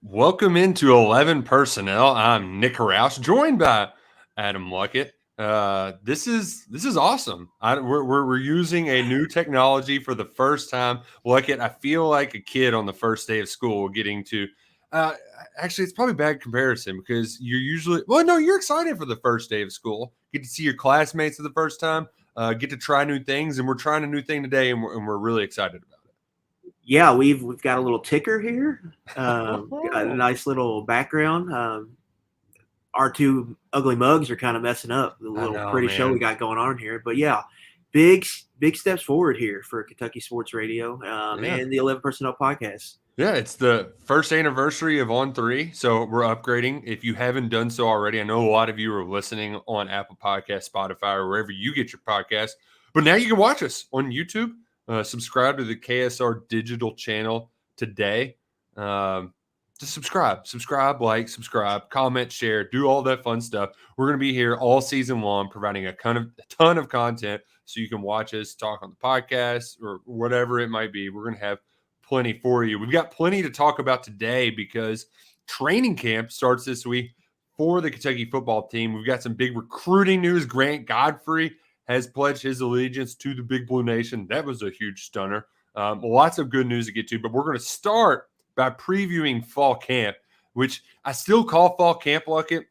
Welcome into 11 Personnel. I'm Nick Roush, joined by Adam Luckett. This is awesome. We're using a new technology for the first time. Luckett, I feel like a kid on the first day of school getting to. Uh, Actually, it's probably a bad comparison because you're excited for the first day of school. Get to see your classmates for the first time. Get to try new things, and we're trying a new thing today, and we're really excited about it. Yeah, we've got a little ticker here, got a Oh. nice little background. Our two ugly mugs are kind of messing up the I little know, pretty show we man. got going on here. But yeah, big steps forward here for Kentucky Sports Radio Yeah. and the 11 Personnel Podcast. Yeah, it's the first anniversary of On Three, so we're upgrading. If you haven't done so already, I know a lot of you are listening on Apple Podcasts, Spotify, or wherever you get your podcast. But now you can watch us on YouTube. Subscribe to the KSR digital channel today. Um, just subscribe, like, subscribe, comment, share, do all that fun stuff. We're going to be here all season long, providing a ton of content, so you can watch us talk on the podcast or whatever it might be. We're going to have plenty for you. We've got plenty to talk about today because training camp starts this week for the Kentucky football team. We've got some big recruiting news. Grant Godfrey has pledged his allegiance to the Big Blue Nation. That was a huge stunner. Lots of good news to get to, but we're going to start by previewing fall camp, which I still call fall camp, Luckett,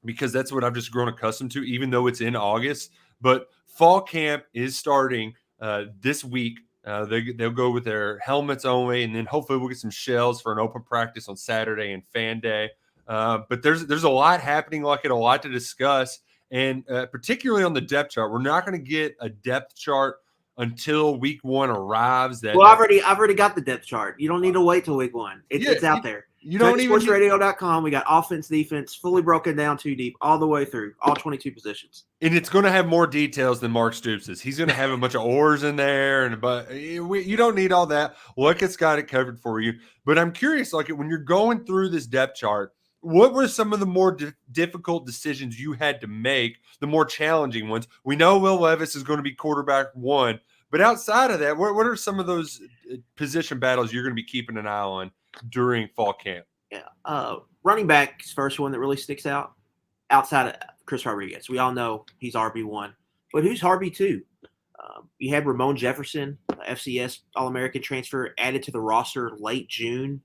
because that's what I've just grown accustomed to, even though it's in August. But fall camp is starting this week. They'll go with their helmets only, and then hopefully we'll get some shells for an open practice on Saturday and fan day. But there's a lot happening, like it, a lot to discuss, and particularly on the depth chart. We're not going to get a depth chart until week one arrives. Well, I've already got the depth chart. You don't need to wait till week one. Yeah, It's out there. you don't even need, KentuckySportsRadio.com. We got offense, defense, fully broken down too deep, all the way through, all 22 positions. and it's going to have more details than Mark Stoops is. He's going to have a bunch of ors in there, but you don't need all that. Luckett's got it covered for you. But I'm curious, like when you're going through this depth chart, what were some of the more difficult decisions you had to make, the more challenging ones? We know Will Levis is going to be quarterback one, but outside of that, what are some of those position battles you're going to be keeping an eye on during fall camp? Yeah. Running back is the first one that really sticks out outside of Chris Rodriguez. We all know he's RB1. But who's RB2? You had Ramon Jefferson, FCS All-American transfer, added to the roster late June.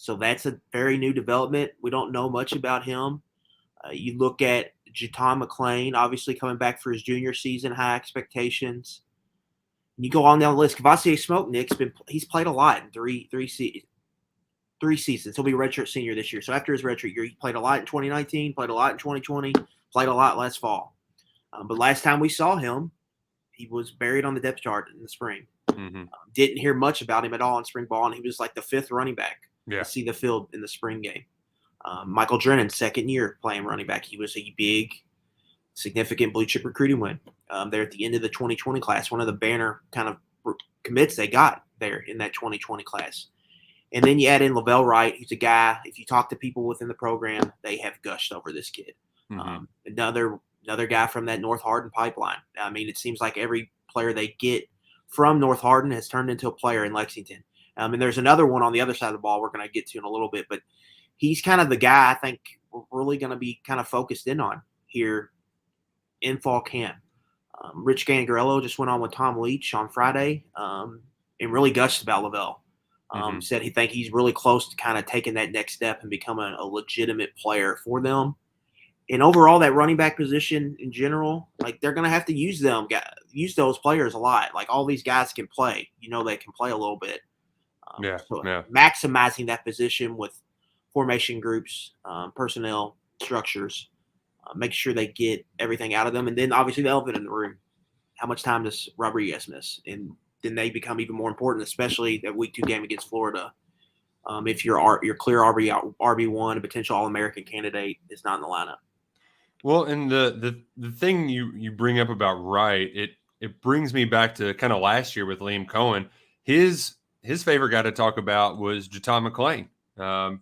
So that's a very new development. We don't know much about him. You look at Jaton McClain, obviously coming back for his junior season, high expectations. And you go on down the list. Kavasier Smoke, he's played a lot in three seasons. He'll be a redshirt senior this year. So after his redshirt year, he played a lot in 2019, played a lot in 2020, played a lot last fall. But last time we saw him, he was buried on the depth chart in the spring. Mm-hmm. Didn't hear much about him at all in spring ball, and he was like the fifth running back Yeah. to see the field in the spring game. Michael Drennan, second year playing running back. He was a big, significant blue chip recruiting win there at the end of the 2020 class, one of the banner kind of commits they got there in that 2020 class. And then you add in Lavelle Wright, who's a guy, if you talk to people within the program, they have gushed over this kid. Mm-hmm. Another guy from that North Hardin pipeline. I mean, it seems like every player they get from North Hardin has turned into a player in Lexington. And there's another one on the other side of the ball we're going to get to in a little bit. But he's kind of the guy I think we're really going to be kind of focused in on here in fall camp. Rich Gangarello just went on with Tom Leach on Friday and really gushed about Lavelle. Said he think he's really close to kind of taking that next step and becoming a legitimate player for them. And overall, that running back position in general, like they're going to have to use those players a lot. Like all these guys can play. They can play a little bit. Maximizing that position with formation groups, personnel, structures, make sure they get everything out of them. And then obviously the elephant in the room, how much time does Rodriguez miss? And then they become even more important, especially that week 2 game against Florida. If your clear RB1, a potential All-American candidate, is not in the lineup. Well, and the thing you bring up about Wright, it brings me back to kind of last year with Liam Cohen. His favorite guy to talk about was Jaton McClain,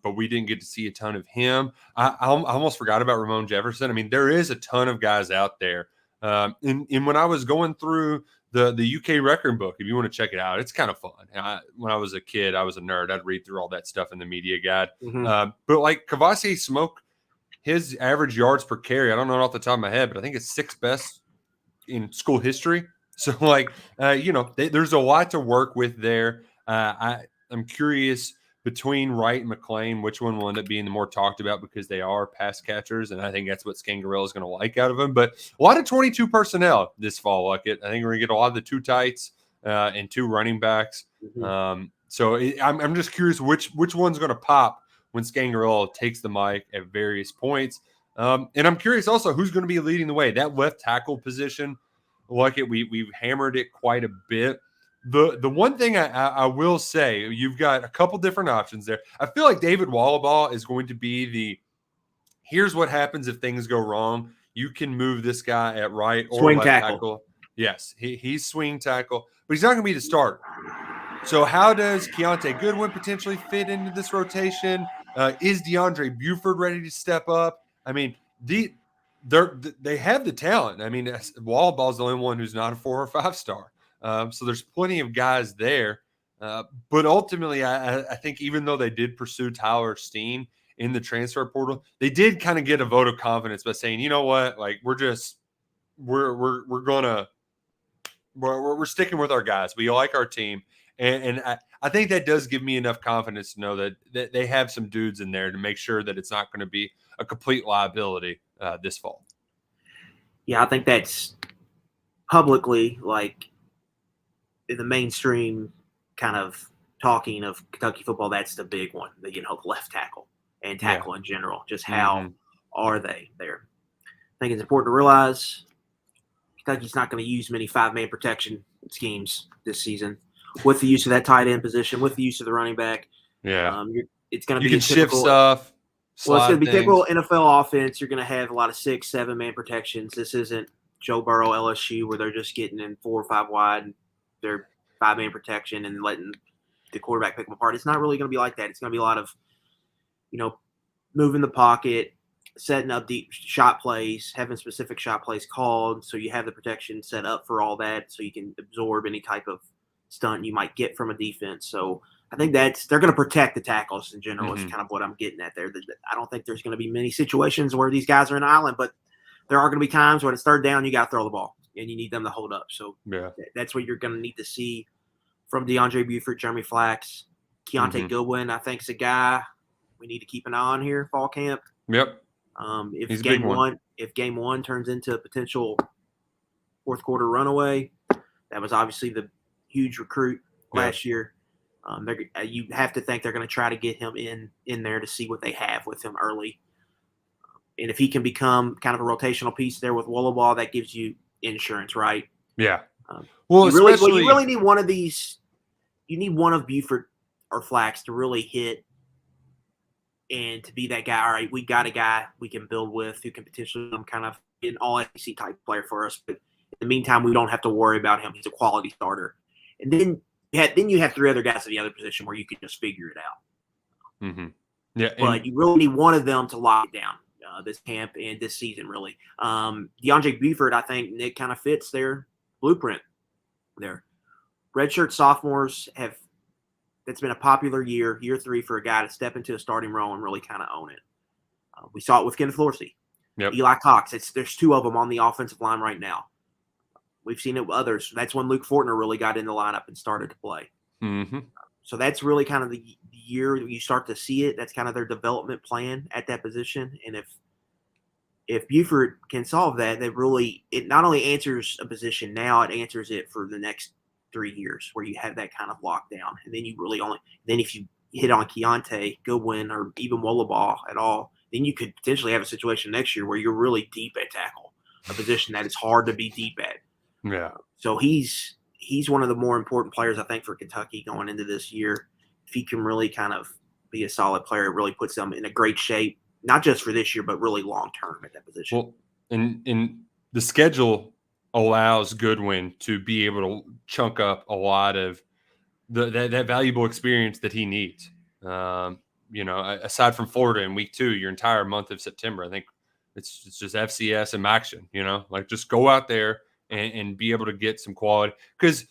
but we didn't get to see a ton of him. I almost forgot about Ramon Jefferson. I mean, there is a ton of guys out there. And when I was going through the UK record book if you want to check it out. It's kind of fun. When I was a kid, I was a nerd. I'd read through all that stuff in the media guide. But like Kavasi Smoke, his average yards per carry, I don't know off the top of my head, but I think it's sixth best in school history. So like, there's a lot to work with there. I'm curious between Wright and McLean, which one will end up being the more talked about because they are pass catchers. And I think that's what Scangarello is going to like out of them. But a lot of 22 personnel this fall, Luckett. I think we're going to get a lot of the two tights and two running backs. So I'm just curious which one's going to pop when Scangarello takes the mic at various points. And I'm curious also who's going to be leading the way. That left tackle position, Luckett, we've hammered it quite a bit. The one thing I will say, you've got a couple different options there. I feel like David Wallaball is going to be here's what happens if things go wrong. You can move this guy at right or swing left tackle. Yes, he's swing tackle, but he's not going to be the starter. So how does Keontae Goodwin potentially fit into this rotation? Is DeAndre Buford ready to step up? I mean, they have the talent. I mean, Wallaball's the only one who's not a 4 or 5 star. So there's plenty of guys there. But ultimately, I think even though they did pursue Tyler Steen in the transfer portal, they did kind of get a vote of confidence by saying, you know what, like we're sticking with our guys. We like our team. And I think that does give me enough confidence to know that they have some dudes in there to make sure that it's not going to be a complete liability this fall. Yeah, I think that's publicly, like in the mainstream kind of talking of Kentucky football, that's the big one. The left tackle and tackle in general. Just how are they there? I think it's important to realize Kentucky's not going to use many 5-man protection schemes this season. With the use of that tight end position, with the use of the running back, it's going to be you can shift stuff. Well, it's going to be typical NFL offense. You're going to have a lot of 6-7-man protections. This isn't Joe Burrow LSU where they're just getting in 4 or 5 wide. And they're 5-man protection and letting the quarterback pick them apart. It's not really going to be like that. It's going to be a lot of, moving the pocket, setting up deep shot plays, having specific shot plays called, so you have the protection set up for all that, so you can absorb any type of stunt you might get from a defense. So I think they're going to protect the tackles in general. Is kind of what I'm getting at there. I don't think there's going to be many situations where these guys are an island, but there are going to be times when it's third down, you got to throw the ball and you need them to hold up. So that's what you're going to need to see from DeAndre Buford, Jeremy Flax, Keontae Goodwin. I think is a guy we need to keep an eye on here fall camp. Yep. If game one turns into a potential fourth quarter runaway, that was obviously the huge recruit last year. You have to think they're going to try to get him in there to see what they have with him early. And if he can become kind of a rotational piece there with Wallaball, that gives you insurance, right? Yeah. You really need one of these. You need one of Buford or Flax to really hit and to be that guy. All right, we got a guy we can build with who can potentially become kind of an all-SEC type player for us. But in the meantime, we don't have to worry about him. He's a quality starter. And then you have 3 other guys at the other position where you can just figure it out. Yeah, but you really need one of them to lock it down this camp and this season, really. DeAndre Buford, I think Nick kind of fits their blueprint there. Redshirt sophomores that's been a popular year 3 for a guy to step into a starting role and really kind of own it. We saw it with Kenneth Florsey. Eli Cox. There's 2 of them on the offensive line right now. We've seen it with others. That's when Luke Fortner really got in the lineup and started to play. So that's really kind of the year you start to see it. That's kind of their development plan at that position. And if Buford can solve that, it not only answers a position now, it answers it for the next 3 years where you have that kind of lockdown. And then if you hit on Keontae Goodwin or even Wallaball at all, then you could potentially have a situation next year where you're really deep at tackle, a position that is hard to be deep at. Yeah. So he's one of the more important players, I think, for Kentucky going into this year. If he can really kind of be a solid player, it really puts them in a great shape, not just for this year, but really long term at that position. Well, in the schedule allows Goodwin to be able to chunk up a lot of that valuable experience that he needs. Aside from Florida in week 2, your entire month of September, I think it's just FCS and action. Like just go out there and be able to get some quality. Because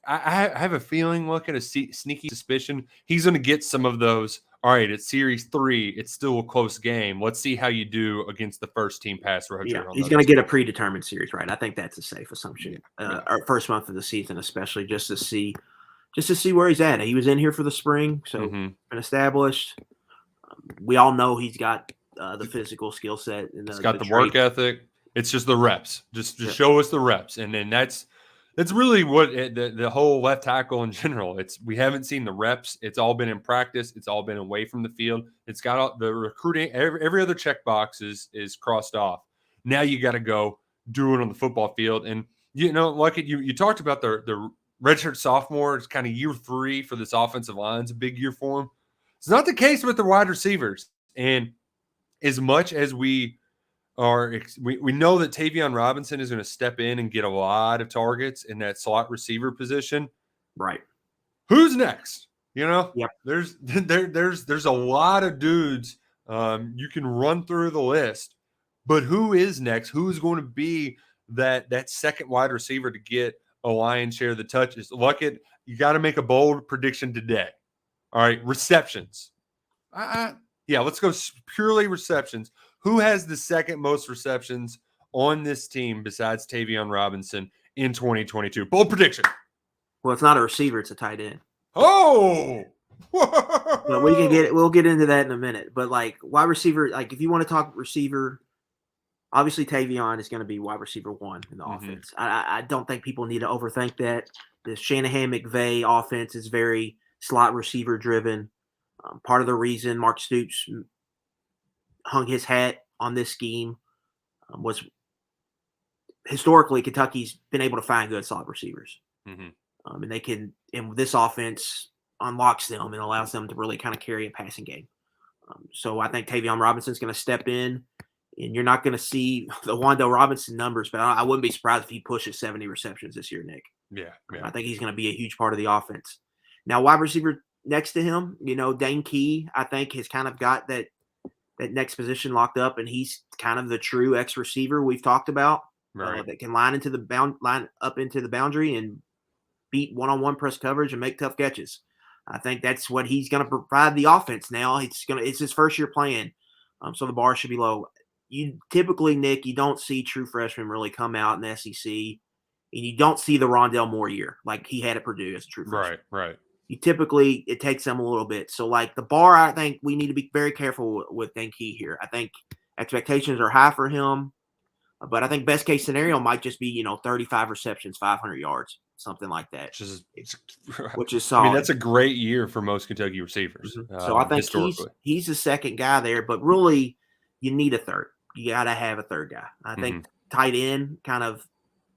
I have a feeling, look at a sneaky suspicion, he's going to get some of those. All right, it's Series 3. It's still a close game. Let's see how you do against the first team pass rusher. Yeah, he's going to get a predetermined series, right? I think that's a safe assumption. Our first month of the season, especially just to see where he's at. He was in here for the spring, so been established. We all know he's got the physical skill set. And he's got the work ethic. It's just the reps. Just show us the reps, and then that's really what the whole left tackle in general. We haven't seen the reps. It's all been in practice. It's all been away from the field. It's got the recruiting. Every other checkbox is crossed off. Now you got to go do it on the football field. And like you talked about the redshirt sophomore. It's kind of year 3 for this offensive line. It's a big year for him. It's not the case with the wide receivers. And as much as we know that Tavion Robinson is going to step in and get a lot of targets in that slot receiver position. Right. Who's next? Yep. There's a lot of dudes you can run through the list, but who is next? Who's going to be that second wide receiver to get a lion's share of the touches? You got to make a bold prediction today. All right, receptions. Let's go purely receptions. Who has the second most receptions on this team besides Tavion Robinson in 2022? Bold prediction. Well, it's not a receiver; it's a tight end. Oh, but we'll get into that in a minute. But wide receiver, if you want to talk receiver, obviously Tavion is going to be wide receiver 1 in the offense. I don't think people need to overthink that. The Shanahan-McVay offense is very slot receiver driven. Part of the reason Mark Stoops hung his hat on this scheme was historically Kentucky's been able to find good slot receivers. And this offense unlocks them and allows them to really kind of carry a passing game. So I think Tavion Robinson's going to step in, and you're not going to see the Wando Robinson numbers, but I wouldn't be surprised if he pushes 70 receptions this year, Nick. Yeah. I think he's going to be a huge part of the offense. Now, wide receiver next to him, Dane Key, I think, has kind of got that next position locked up, and he's kind of the true X receiver we've talked about, right? That can line up into the boundary and beat one-on-one press coverage and make tough catches. I think that's what he's going to provide the offense now. It's his first year playing, so the bar should be low. You typically, Nick, you don't see true freshmen really come out in the SEC, and you don't see the Rondell Moore year like he had at Purdue as a true freshman. Right. It takes them a little bit. So, the bar, I think we need to be very careful with Dan Key here. I think expectations are high for him, but I think best case scenario might just be, 35 receptions, 500 yards, something like that. Which is solid. I mean, that's a great year for most Kentucky receivers. So I think he's the second guy there, but really you need a third. You got to have a third guy. I think tight end kind of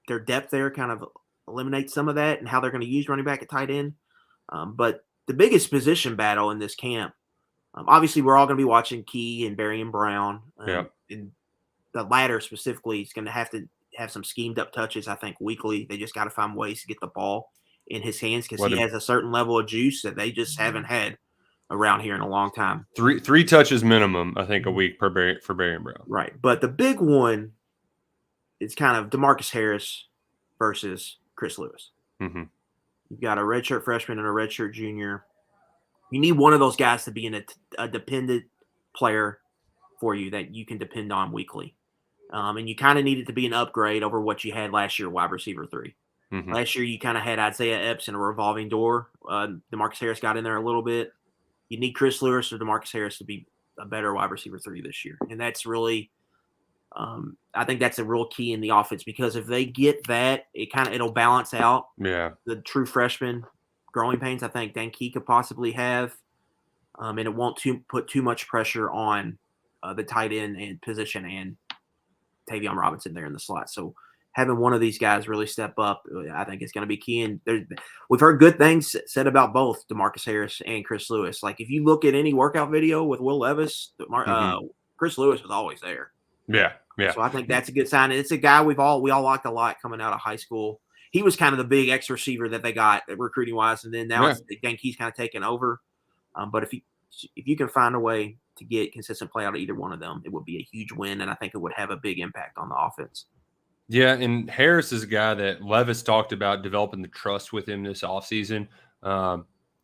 their depth there kind of eliminates some of that and how they're going to use running back at tight end. But the biggest position battle in this camp, obviously we're all going to be watching Key and Barry and Brown. And the latter specifically is going to have some schemed up touches, I think, weekly. They just got to find ways to get the ball in his hands because he has a certain level of juice that they just haven't had around here in a long time. Three touches minimum, I think, a week for Barry and Brown. Right. But the big one is kind of DeMarcus Harris versus Chris Lewis. You've got a redshirt freshman and a redshirt junior. You need one of those guys to be a dependent player for you that you can depend on weekly. And you kind of need it to be an upgrade over what you had last year, wide receiver 3. Last year, you kind of had Isaiah Epps in a revolving door. DeMarcus Harris got in there a little bit. You need Chris Lewis or DeMarcus Harris to be a better wide receiver 3 this year. And that's really I think that's a real key in the offense because if they get that, it'll balance out the true freshman growing pains I think Dan Key could possibly have. And it won't put too much pressure on the tight end and position and Tavion Robinson there in the slot. So having one of these guys really step up, I think is going to be key. And we've heard good things said about both DeMarcus Harris and Chris Lewis. Like if you look at any workout video with Will Levis, Chris Lewis was always there. Yeah. So I think that's a good sign. And it's a guy we all liked a lot coming out of high school. He was kind of the big X receiver that they got recruiting wise, and then now he's kind of taken over. But if you can find a way to get consistent play out of either one of them, it would be a huge win, and I think it would have a big impact on the offense. Yeah, and Harris is a guy that Levis talked about developing the trust with him this offseason.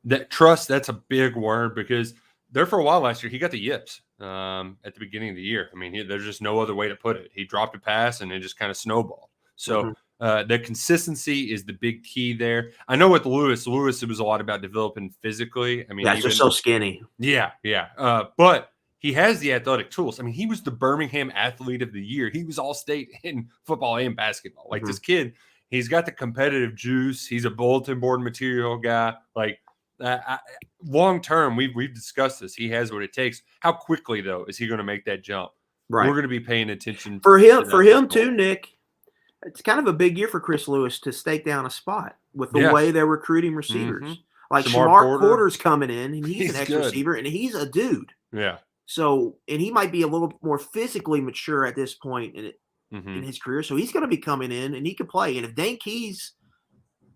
That trust, that's a big word because there for a while last year, he got the yips at the beginning of the year. I mean, there's just no other way to put it. He dropped a pass and it just kind of snowballed. So Mhm. the consistency is the big key there. I know with Lewis, it was a lot about developing physically. I mean, Guys are even so skinny. yeah, yeah. But he has the athletic tools. I mean, he was the Birmingham Athlete of the Year. He was all state in football and basketball. Like Mhm. this kid, he's got the competitive juice. He's a bulletin board material guy. Like long term, we've discussed this. He has what it takes. How quickly though is he going to make that jump? We're Right. going to be paying attention For to him, that for this him too, fall. Nick. It's kind of a big year for Chris Lewis to stake down a spot with the Yeah. way they're recruiting Mm-hmm. receivers. Like Shamar Shamar Porter, Porter's coming in, and he's an he's ex good. receiver, and he's a dude. Yeah. So, and he might be a little more physically mature at this point Mm-hmm. in his career. So he's going to be coming in, and he can play. And if Dane Key's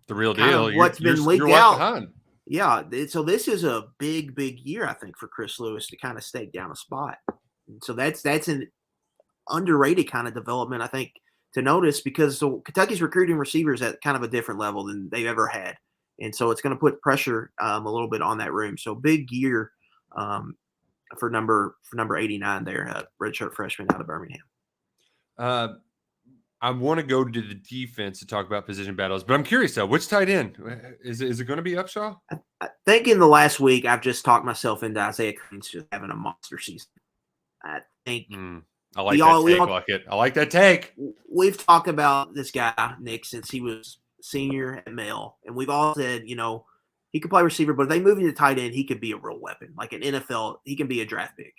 The real kind deal. of what's been You're leaked right out, behind. yeah. So this is a big, big year, I think, for Chris Lewis to kind of stake down a spot. And so that's an underrated kind of development, I think, to notice because so Kentucky's recruiting receivers at kind of a different level than they've ever had, and so it's going to put pressure a little bit on that room. So big year um, for number 89 there, redshirt freshman out of Birmingham. Uh, I want to go to the defense to talk about position battles, but I'm curious though, which tight end is it going to be Upshaw? I think in the last week I've just talked myself into Isaiah Cummings just having a monster season. I think I like that we take. all Like it. I like that take. we've talked about this guy, Nick, since he was senior at Male, and we've all said, he could play receiver, but if they move him to tight end, he could be a real weapon. Like an NFL, he can be a draft pick.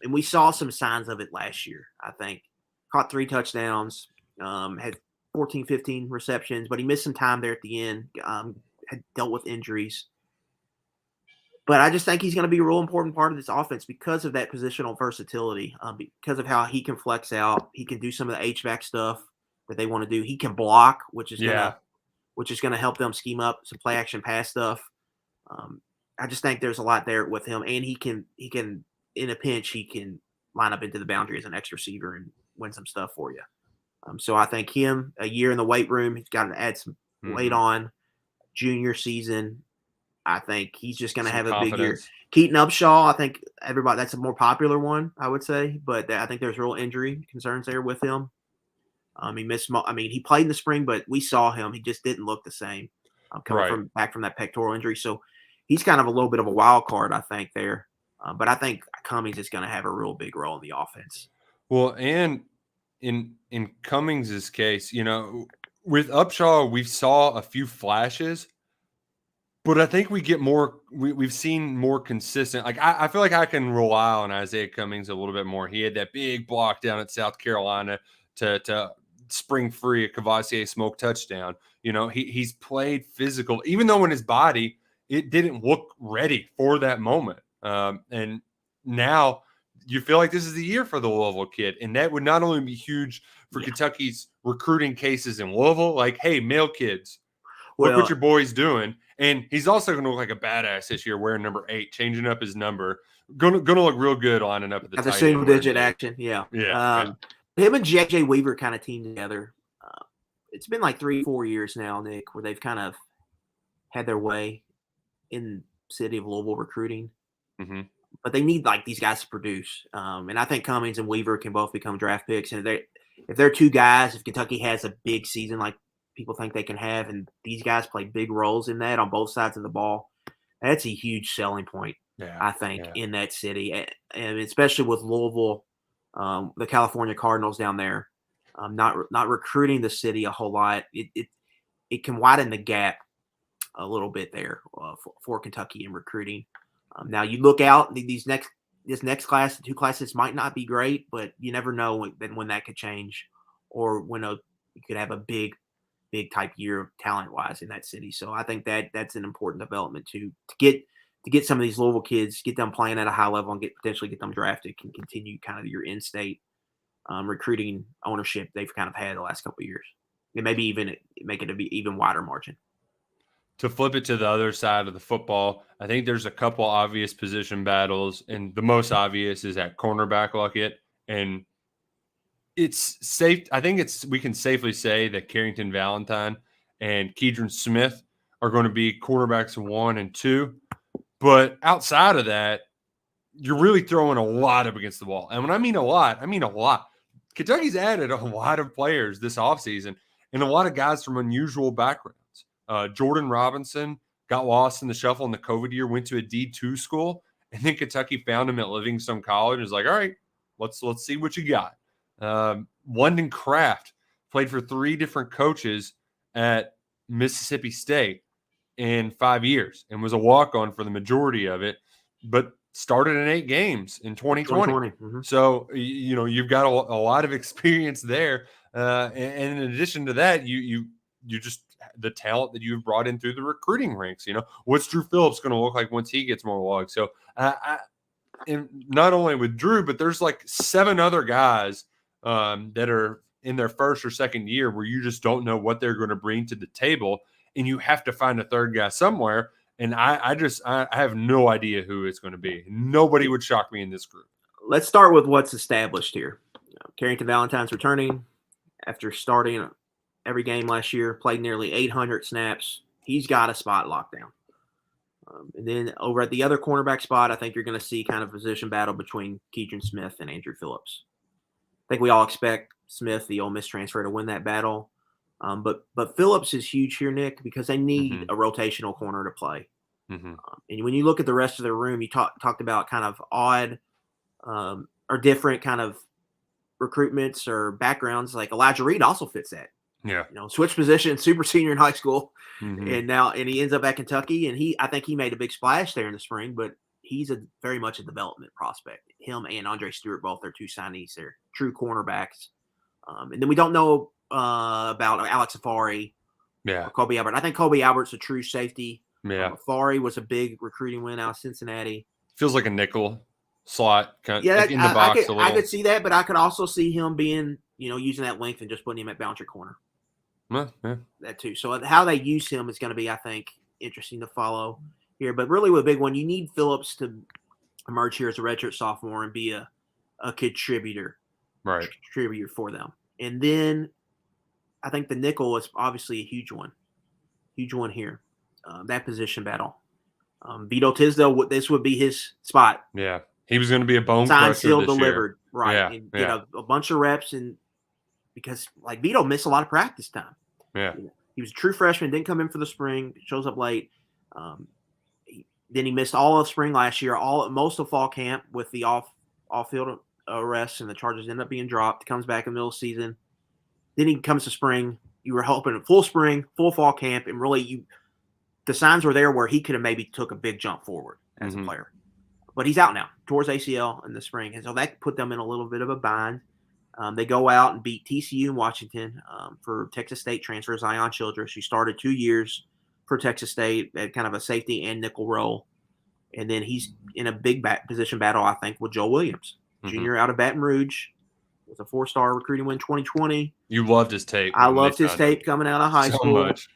And we saw some signs of it last year, I think. Caught 3 touchdowns, had 14, 15 receptions, but he missed some time there at the end, had dealt with injuries. But I just think he's going to be a real important part of this offense because of that positional versatility, because of how he can flex out. He can do some of the H-back stuff that they want to do. He can block, which is Yeah. gonna help them scheme up some play action pass stuff. I just think there's a lot there with him, and he can in a pinch he can line up into the boundary as an X receiver and win some stuff for you. So I think him a year in the weight room, he's got to add some weight on. Junior season, I think he's just going to have a big year. Keaton Upshaw, I think that's a more popular one, I would say, but I think there's real injury concerns there with him. He missed. He played in the spring, but we saw him. He just didn't look the same coming back from that pectoral injury. So he's kind of a little bit of a wild card, I think, there. But I think Cummings is going to have a real big role in the offense. Well, and in Cummings' case, with Upshaw, we saw a few flashes, but I think we get more. We've seen more consistent. Like I feel like I can rely on Isaiah Cummings a little bit more. He had that big block down at South Carolina to spring free a Cavassier smoke touchdown. He's played physical, even though in his body it didn't look ready for that moment. And now you feel like this is the year for the Louisville kid, and that would not only be huge for Kentucky's recruiting cases in Louisville, like, hey, male kids, look what your boy's doing. And he's also going to look like a badass this year wearing number 8, changing up his number. Going to look real good lining up at the tight end. Single digit action, yeah. Him and J.J. Weaver kind of teamed together. It's been like 3-4 years now, Nick, where they've kind of had their way in city of Louisville recruiting. Mm-hmm. But they need like these guys to produce. And I think Cummings and Weaver can both become draft picks. And if they're two guys, if Kentucky has a big season like people think they can have, and these guys play big roles in that on both sides of the ball, that's a huge selling point, I think, in that city. And especially with Louisville, the California Cardinals down there, not recruiting the city a whole lot. It can widen the gap a little bit there for Kentucky in recruiting. Now you look out this next class, the 2 classes might not be great, but you never know when that could change, or when you could have a big type year talent wise in that city. So I think that's an important development to get some of these Louisville kids, get them playing at a high level, and potentially get them drafted, and continue kind of your in-state recruiting ownership they've kind of had the last couple of years, and maybe even make it a even wider margin. To flip it to the other side of the football, I think there's a couple obvious position battles, and the most obvious is at cornerback, Luckett. And it's safe. I think we can safely say that Carrington Valentine and Keidron Smith are going to be quarterbacks 1 and 2. But outside of that, you're really throwing a lot up against the wall. And when I mean a lot, I mean a lot. Kentucky's added a lot of players this offseason and a lot of guys from unusual backgrounds. Jordan Robinson got lost in the shuffle in the COVID year, went to a D2 school, and then Kentucky found him at Livingstone College and was like, all right, let's see what you got. London Kraft played for 3 different coaches at Mississippi State in 5 years and was a walk-on for the majority of it, but started in 8 games in 2020. Mm-hmm. So, you've got a lot of experience there. And in addition to that, you just the talent that you've brought in through the recruiting ranks. What's Drew Phillips going to look like once he gets more logs? So, and not only with Drew, but there's like 7 other guys that are in their first or second year where you just don't know what they're going to bring to the table, and you have to find a third guy somewhere. And I have no idea who it's going to be. Nobody would shock me in this group. Let's start with what's established here. Carrington Valentine's returning after starting every game last year, played nearly 800 snaps. He's got a spot locked down. And then over at the other cornerback spot, I think you're going to see kind of a position battle between Keidron Smith and Andrew Phillips. I think we all expect Smith, the Ole Miss transfer, to win that battle. But Phillips is huge here, Nick, because they need a rotational corner to play. And when you look at the rest of the room, you talked about kind of odd or different kind of recruitments or backgrounds. Like Elijah Reed also fits that. Yeah. Switch position, super senior in high school, and he ends up at Kentucky, and I think he made a big splash there in the spring, but he's very much a development prospect. Him and Andre Stewart both are 2 signees. They're true cornerbacks. And then we don't know about Alex Afari, or Kobe Albert. I think Kobe Albert's a true safety. Yeah. Afari was a big recruiting win out of Cincinnati. Feels like a nickel slot kind of in the box a little. I could see that, but I could also see him being, using that length and just putting him at boundary corner. Yeah. That too. So how they use him is going to be, I think, interesting to follow here. But really, with a big one, you need Phillips to emerge here as a redshirt sophomore and be a contributor, right? Contributor for them. And then I think the nickel is obviously a huge one here. That position battle. Vito Tisdale, this would be his spot. Yeah, he was going to be a bone signed, crusher sealed, this delivered, year. right? Yeah, and get a bunch of reps, and because Vito missed a lot of practice time. Yeah, he was a true freshman, didn't come in for the spring, shows up late. Then he missed all of spring last year, most of fall camp with the off-field arrests, and the charges end up being dropped. Comes back in the middle of the season. Then he comes to spring. You were hoping a full spring, full fall camp, and really the signs were there where he could have maybe took a big jump forward as a player. But he's out now, towards ACL in the spring, and so that put them in a little bit of a bind. They go out and beat TCU in Washington for Texas State transfer Zion Childress. He started 2 years for Texas State at kind of a safety and nickel role. And then he's in a big position battle, I think, with Joe Williams, junior out of Baton Rouge. With a 4-star recruiting win 2020. You loved his tape. I loved his tape coming out of high school. So much.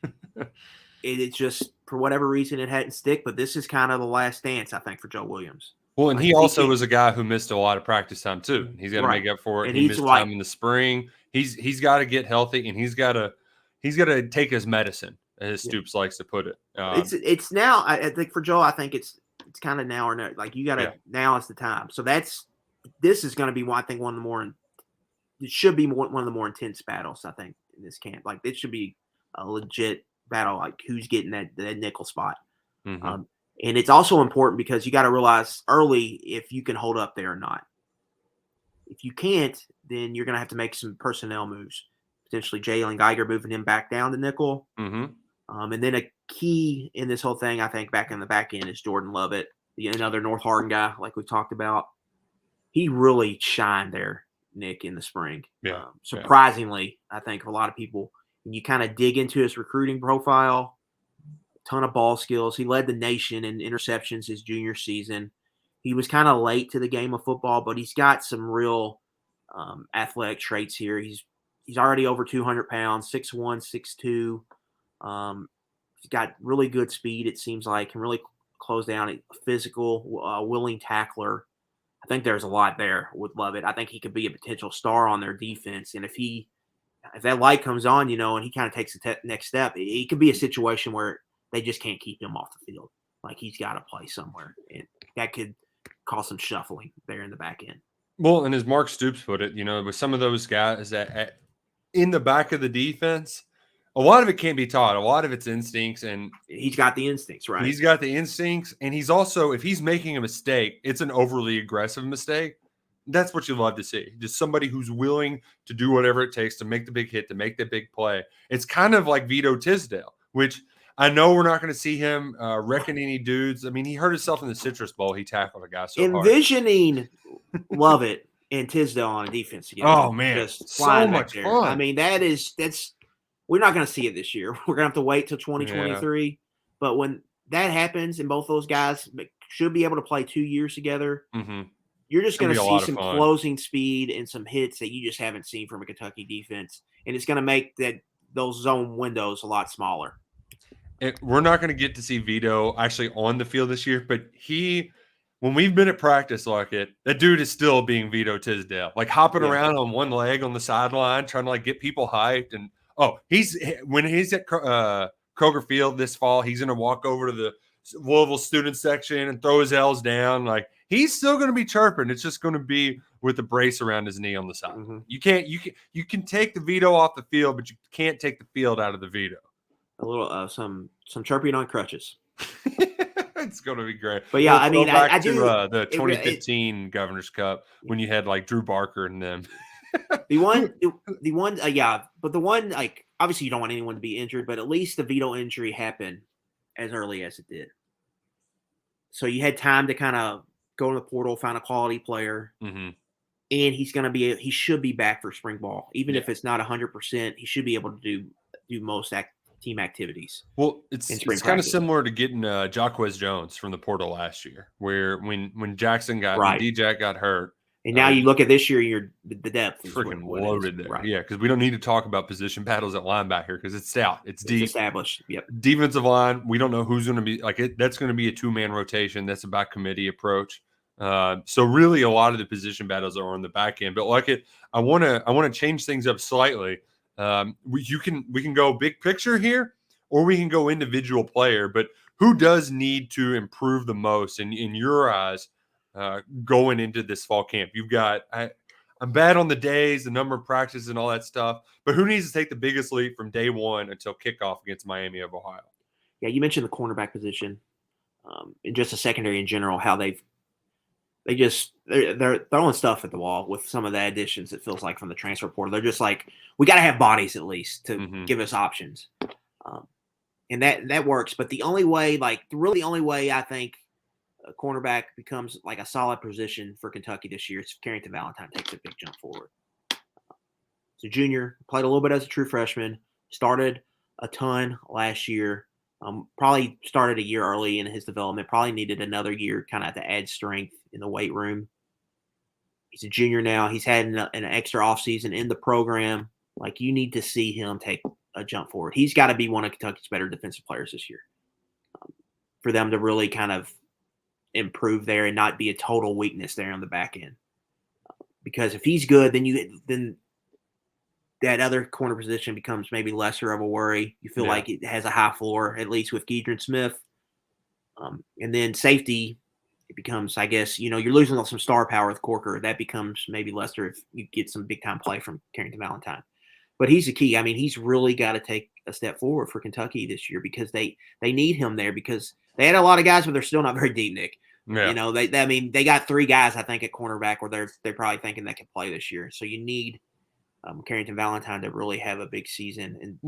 It's just, for whatever reason, it hadn't stick, but this is kind of the last dance, I think, for Joe Williams. Well, and he also was a guy who missed a lot of practice time too. He's got to make up for it. And he missed time in the spring. He's got to get healthy, and he's got to take his medicine, as Stoops likes to put it. It's now. I think for Joe, I think it's kind of now or no. Like you got to now is the time. So this is going to be one of the more. It should be one of the more intense battles, I think, in this camp. Like it should be a legit battle. Like who's getting that nickel spot. And it's also important because you got to realize early if you can hold up there or not. If you can't, then you're going to have to make some personnel moves. Potentially Jalen Geiger moving him back down to nickel. And then a key in this whole thing, I think, back in the back end is Jordan Lovett, another North Hardin guy like we talked about. He really shined there, Nick, in the spring. Surprisingly, I think for a lot of people, when you kind of dig into his recruiting profile, ton of ball skills. He led the nation in interceptions his junior season. He was kind of late to the game of football, but he's got some real athletic traits here. He's already over 200 pounds, 6'1", 6'2". He's got really good speed, it seems like, can really close down, a physical, willing tackler. I think there's a lot there with Lovett. I think he could be a potential star on their defense, and if that light comes on, and he kind of takes the next step, it could be a situation where they just can't keep him off the field. Like he's got to play somewhere, and that could cause some shuffling there in the back end. Well, and as Mark Stoops put it, with some of those guys that in the back of the defense, a lot of it can't be taught. A lot of it's instincts, and he's got the instincts, right? He's got the instincts, and he's also, if he's making a mistake, it's an overly aggressive mistake. That's what you love to see. Just somebody who's willing to do whatever it takes to make the big hit, to make the big play. It's kind of like Vito Tisdale, which I know we're not going to see him wrecking any dudes. I mean, he hurt himself in the Citrus Bowl. He tackled a guy so hard. Envisioning Lovett and Tisdale on defense together. Oh, man. Just so much fun. I mean, that's we're not going to see it this year. We're going to have to wait till 2023. Yeah. But when that happens and both those guys should be able to play 2 years together, you're just going to see some closing speed and some hits that you just haven't seen from a Kentucky defense. And it's going to make those zone windows a lot smaller. We're not going to get to see Vito actually on the field this year, but when we've been at practice that dude is still being Vito Tisdale, like hopping around on one leg on the sideline, trying to get people hyped. And when he's at Kroger Field this fall, he's going to walk over to the Louisville student section and throw his L's down. Like he's still going to be chirping. It's just going to be with the brace around his knee on the side. You can take the Vito off the field, but you can't take the field out of the Vito. A little some chirping on crutches. It's going to be great. But yeah, I mean, I do the 2015 Governor's Cup when you had Drew Barker and them. But the one obviously you don't want anyone to be injured, but at least the Vito injury happened as early as it did. So you had time to kind of go in the portal, find a quality player, and he should be back for spring ball, even if it's not 100%. He should be able to do most team activities. Well, it's kind of similar to getting Jacquez Jones from the portal last year, where when Jackson when D-Jack got hurt. And now you look at this year, the depth is freaking loaded there. Right. Yeah, because we don't need to talk about position battles at linebacker because it's stout. It's deep. Established. Yep. Defensive line, we don't know who's going to be that's going to be a two-man rotation. That's a back committee approach. So really a lot of the position battles are on the back end. But I want to change things up slightly. We can go big picture here, or we can go individual player. But who does need to improve the most in your eyes going into this fall camp? You've got I'm bad on the days, the number of practices, and all that stuff. But who needs to take the biggest leap from day one until kickoff against Miami of Ohio? Yeah, you mentioned the cornerback position, and just the secondary in general. How they're throwing stuff at the wall with some of the additions. It feels like from the transfer portal, they're just we got to have bodies at least to give us options, and that works. But the only way I think a cornerback becomes a solid position for Kentucky this year is Carrington Valentine takes a big jump forward. So junior, played a little bit as a true freshman, started a ton last year. Probably started a year early in his development. Probably needed another year kind of to add strength in the weight room. He's a junior now. He's had an extra offseason in the program. You need to see him take a jump forward. He's got to be one of Kentucky's better defensive players this year for them to really kind of improve there and not be a total weakness there on the back end. Because if he's good, then that other corner position becomes maybe lesser of a worry. You feel like it has a high floor, at least with Giedron Smith. And then safety, it becomes, I guess, you're losing some star power with Corker. That becomes maybe lesser if you get some big-time play from Carrington Valentine. But he's the key. I mean, he's really got to take a step forward for Kentucky this year because they need him there because they had a lot of guys, but they're still not very deep, Nick. Yeah. They got 3 guys, I think, at cornerback where they're probably thinking they can play this year. So you need Carrington Valentine to really have a big season and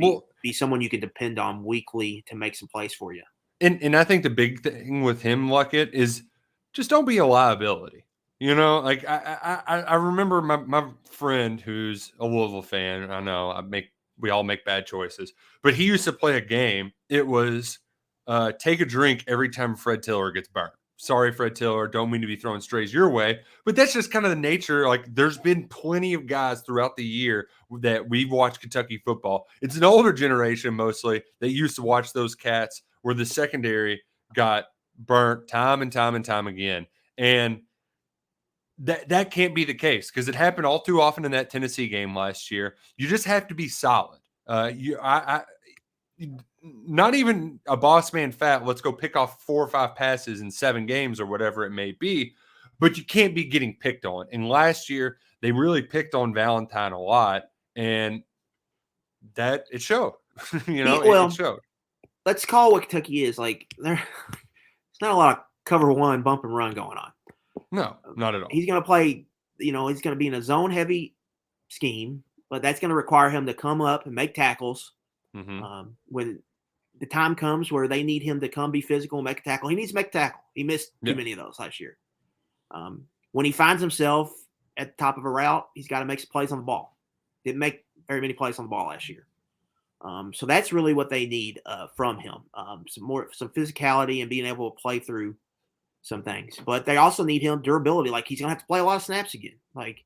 be someone you can depend on weekly to make some plays for you. And I think the big thing with him, Luckett, is just don't be a liability. I remember my friend who's a Louisville fan. I know we all make bad choices, but he used to play a game. It was take a drink every time Fred Tiller gets burned. Sorry, Fred Tiller, don't mean to be throwing strays your way, but that's just kind of the nature. There's been plenty of guys throughout the year that we've watched Kentucky football. It's an older generation mostly that used to watch those cats where the secondary got burnt time and time and time again. And that can't be the case because it happened all too often in that Tennessee game last year. You just have to be solid. Not even a boss man fat. Let's go pick off 4 or 5 passes in 7 games or whatever it may be, but you can't be getting picked on. And last year they really picked on Valentine a lot, and that it showed. It showed. Let's call what Kentucky is. Like there's not a lot of cover one bump and run going on. No, not at all. He's going to play, he's going to be in a zone heavy scheme, but that's going to require him to come up and make tackles. When the time comes where they need him to come be physical and make a tackle, he needs to make a tackle. He missed too many of those last year. When he finds himself at the top of a route, he's got to make some plays on the ball. Didn't make very many plays on the ball last year. So that's really what they need from him. Some physicality and being able to play through some things. But they also need him durability. Like he's going to have to play a lot of snaps again. Like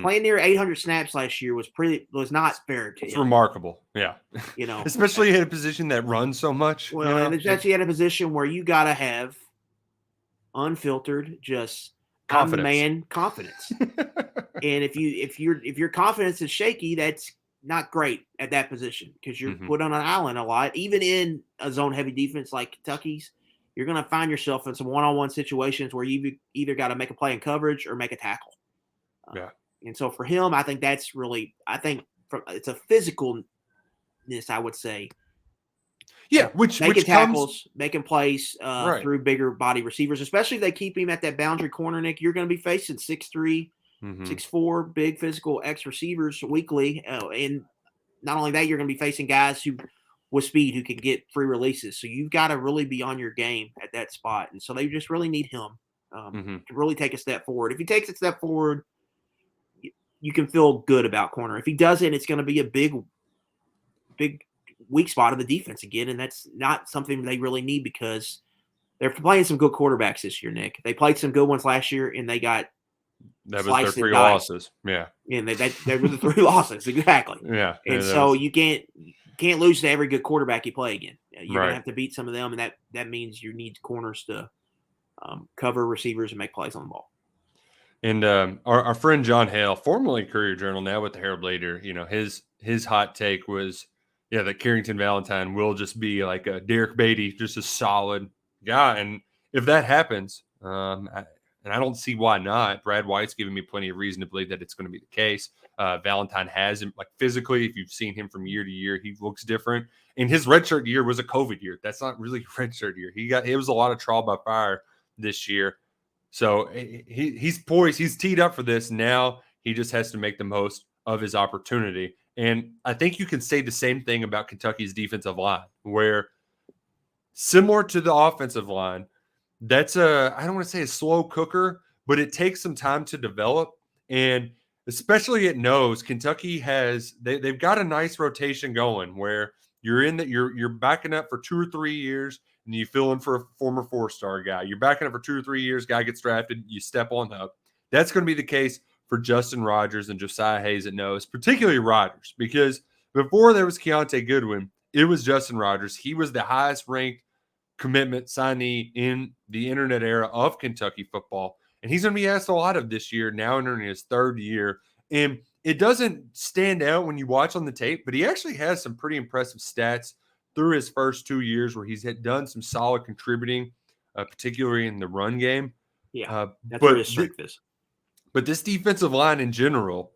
playing near 800 snaps last year was not fair to him. It's remarkable. Yeah. Especially in a position that runs so much. Well, and especially at a position where you got to have unfiltered, just confidence. I'm the man confidence. And if your confidence is shaky, that's not great at that position because you're put on an island a lot. Even in a zone heavy defense like Kentucky's, you're going to find yourself in some one-on-one situations where you've either got to make a play in coverage or make a tackle. And so for him, I think it's a physicalness, I would say. Yeah, making tackles, making plays through bigger body receivers, especially if they keep him at that boundary corner, Nick. You're going to be facing 6'3", 6'4", big physical X receivers weekly. And not only that, you're going to be facing guys with speed who can get free releases. So you've got to really be on your game at that spot. And so they just really need him to really take a step forward. If he takes a step forward, you can feel good about corner. If he doesn't, it's going to be a big weak spot of the defense again. And that's not something they really need because they're playing some good quarterbacks this year, Nick. They played some good ones last year and they got that was their 3 losses. Yeah. And they were the 3 losses. Exactly. Yeah. And so you can't lose to every good quarterback you play again. You're going to have to beat some of them. And that means you need corners to cover receivers and make plays on the ball. And our friend John Hale, formerly Courier Journal, now with the Herald Leader, his hot take was, that Carrington Valentine will just be like a Derek Beatty, just a solid guy. And if that happens, and I don't see why not. Brad White's giving me plenty of reason to believe that it's going to be the case. Valentine has him, like physically, if you've seen him from year to year, he looks different. And his redshirt year was a COVID year. That's not really a redshirt year. It was a lot of trial by fire this year. So he's poised. He's teed up for this. Now he just has to make the most of his opportunity. And I think you can say the same thing about Kentucky's defensive line, where similar to the offensive line, that's I don't want to say a slow cooker, but it takes some time to develop. And especially at nose, Kentucky they've got a nice rotation going where you're backing up for 2 or 3 years and you fill in for a former 4-star guy. You're backing up for 2 or 3 years, guy gets drafted, you step on up. That's going to be the case for Justin Rogers and Josiah Hayes at nose, particularly Rogers, because before there was Keontae Goodwin, it was Justin Rogers. He was the highest ranked commitment signee in the internet era of Kentucky football. And he's going to be asked a lot of this year, now entering his 3rd year. And it doesn't stand out when you watch on the tape, but he actually has some pretty impressive stats through his first 2 years where he's done some solid contributing, particularly in the run game. Yeah, that's where his strength is. But this defensive line in general,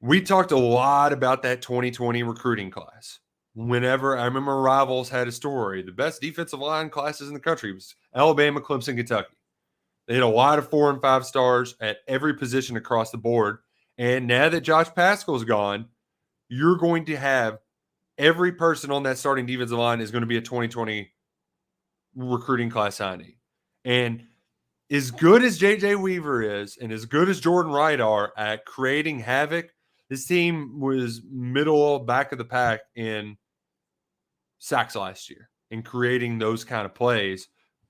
we talked a lot about that 2020 recruiting class. Whenever I remember Rivals had a story, the best defensive line classes in the country was Alabama, Clemson, Kentucky. They had a lot of 4 and 5 stars at every position across the board. And now that Josh Paschal's gone, you're going to have every person on that starting defensive line is going to be a 2020 recruiting class signee. And as good as J.J. Weaver is and as good as Jordan Wright are at creating havoc, this team was back of the pack in sacks last year and creating those kind of plays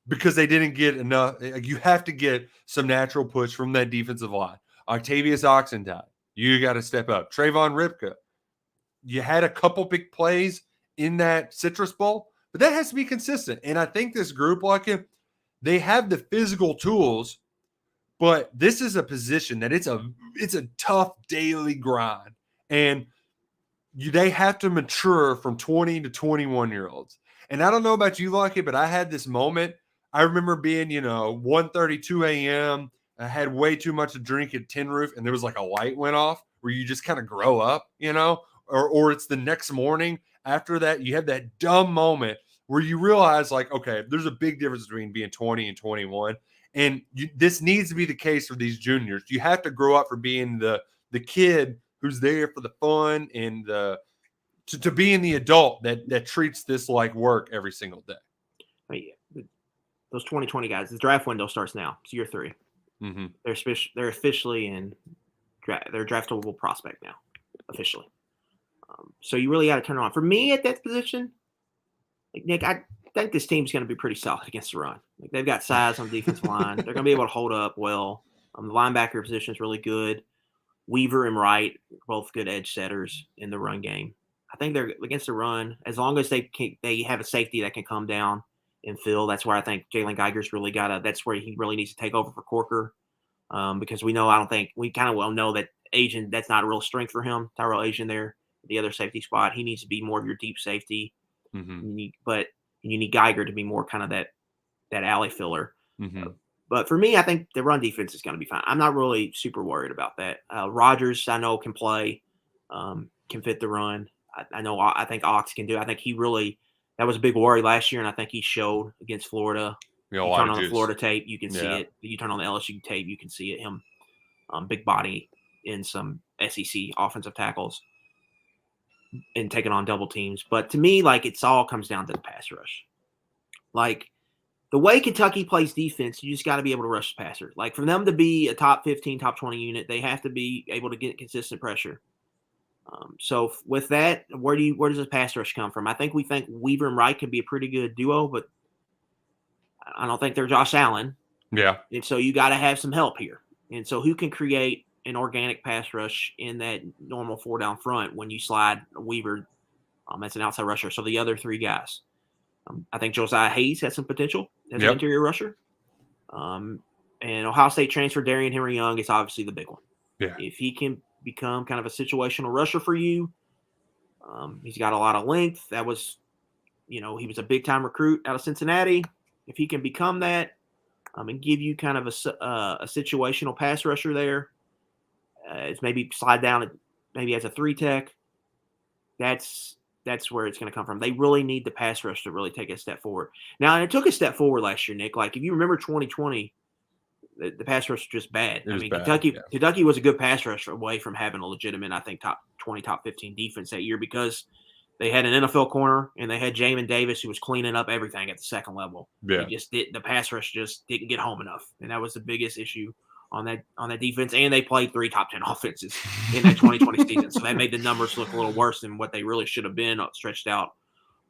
because they didn't get enough. You have to get some natural push from that defensive line. Octavius Oxendine, you got to step up. Trayvon Ripka, you had a couple big plays in that Citrus Bowl, but that has to be consistent. And I think this group, they have the physical tools, But this is a position that it's a tough daily grind, and they have to mature from 20 to 21-year-olds. And I don't know about you, Lucky, but I had this moment. I remember being, 1:32 a.m. I had way too much to drink at Tin Roof, and there was like a light went off where you just kind of grow up, or it's the next morning. After that, you have that dumb moment where you realize, like, okay, there's a big difference between being 20 and 21. And this needs to be the case for these juniors. You have to grow up from being the kid who's there for the fun and to being the adult that treats this like work every single day. Oh, yeah. Those 2020 guys, the draft window starts now. It's year 3. Mm-hmm. They're officially in. They're a draftable prospect now, officially. So you really got to turn it on. For me at that position, like Nick, I think this team's going to be pretty solid against the run. Like, they've got size on the defensive line. They're going to be able to hold up well. The linebacker position is really good. Weaver and Wright, both good edge setters in the run game. I think they're against the run, as long as they have a safety that can come down and fill. That's where I think Jalen Geiger's really that's where he really needs to take over for Corker. Because we kind of well know that Asian, that's not a real strength for him. Tyrell Asian there, the other safety spot. He needs to be more of your deep safety. Mm-hmm. You need Geiger to be more kind of that alley filler. Mm-hmm. But for me, I think the run defense is going to be fine. I'm not really super worried about that. Rogers, I know, can play, can fit the run. I think Ox can do it. I think that was a big worry last year, and I think he showed against Florida. You turn on the Florida tape, you can see it. You turn on the LSU tape, you can see it. Him, big body in some SEC offensive tackles and taking on double teams. But to me, like, it's all comes down to the pass rush. Like, the way Kentucky plays defense, you just got to be able to rush the passer. Like, for them to be a top 15, top 20 unit, they have to be able to get consistent pressure. So with that, where does the pass rush come from? We think Weaver and Wright can be a pretty good duo, but I don't think they're Josh Allen. Yeah. And so you got to have some help here. And so who can create an organic pass rush in that normal 4 down front when you slide Weaver? That's an outside rusher. So the other 3 guys. I think Josiah Hayes has some potential as an interior rusher. And Ohio State transfer Darian Henry-Young is obviously the big one. Yeah. If he can become kind of a situational rusher for you, he's got a lot of length. That was, he was a big-time recruit out of Cincinnati. If he can become that and give you kind of a situational pass rusher there, it's maybe slide down maybe as a 3-tech, that's where it's going to come from. They really need the pass rush to really take a step forward. Now, and it took a step forward last year, Nick. Like, if you remember 2020, the pass rush was just bad. Kentucky was a good pass rush away from having a legitimate, I think, top 20, top 15 defense that year because they had an NFL corner and they had Jamin Davis who was cleaning up everything at the second level. Yeah. The pass rush just didn't get home enough, and that was the biggest issue on that defense. And they played 3 top 10 offenses in that 2020 season, so that made the numbers look a little worse than what they really should have been, stretched out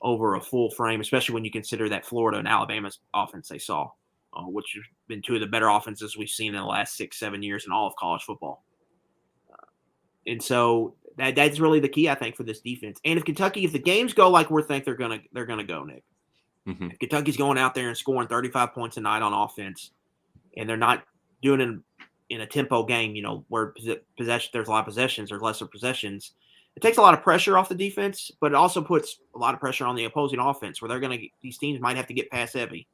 over a full frame, especially when you consider that Florida and Alabama's offense they saw. Which have been 2 of the better offenses we've seen in the last 6-7 years in all of college football. And so that's really the key, I think, for this defense. And if the games go like we think they're gonna go, Nick. Mm-hmm. If Kentucky's going out there and scoring 35 points a night on offense, and they're not doing it in a tempo game, where there's a lot of possessions or lesser possessions, it takes a lot of pressure off the defense, but it also puts a lot of pressure on the opposing offense, where these teams might have to get pass heavy.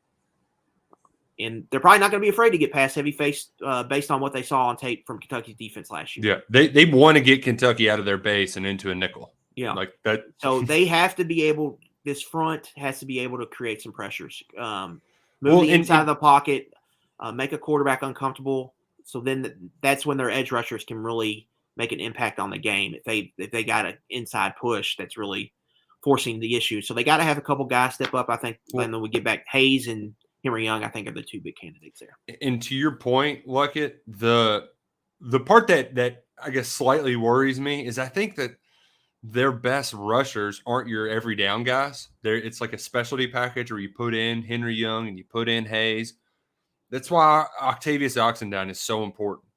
And they're probably not going to be afraid to get pass heavy based on what they saw on tape from Kentucky's defense last year. Yeah, they want to get Kentucky out of their base and into a nickel. Yeah, like that. So they have to be able. This front has to be able to create some pressures, move the inside of the pocket, make a quarterback uncomfortable. So then that's when their edge rushers can really make an impact on the game. If they got an inside push, that's really forcing the issue. So they got to have a couple guys step up. I think, and then we get back Hayes and Henry-Young, I think, are the 2 big candidates there. And to your point, Luckett, the part that I guess slightly worries me is I think that their best rushers aren't your every down guys. It's like a specialty package where you put in Henry-Young and you put in Hayes. That's why Octavius Oxendown is so important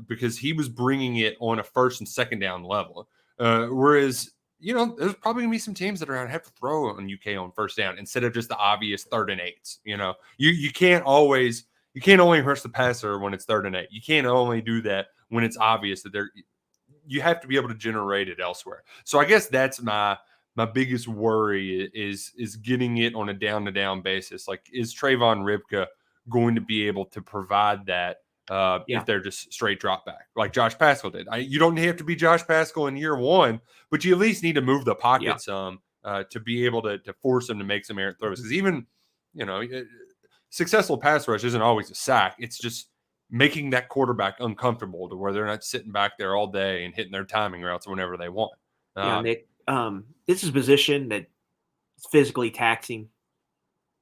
because he was bringing it on a first and second down level. Whereas there's probably going to be some teams that are going to have to throw on UK on first down instead of just the obvious 3rd and 8s. You can't always, You can't only rush the passer when it's 3rd and 8. You can't only do that when it's obvious that you have to be able to generate it elsewhere. So I guess that's my biggest worry is getting it on a down-to-down basis. Like, is Trayvon Ripka going to be able to provide that if they're just straight drop back like Josh Paschal did? You don't have to be Josh Paschal in year 1, but you at least need to move the pocket some to be able to force him to make some errant throws. Because even, successful pass rush isn't always a sack. It's just making that quarterback uncomfortable to where they're not sitting back there all day and hitting their timing routes whenever they want. Nick, this is a position that's physically taxing.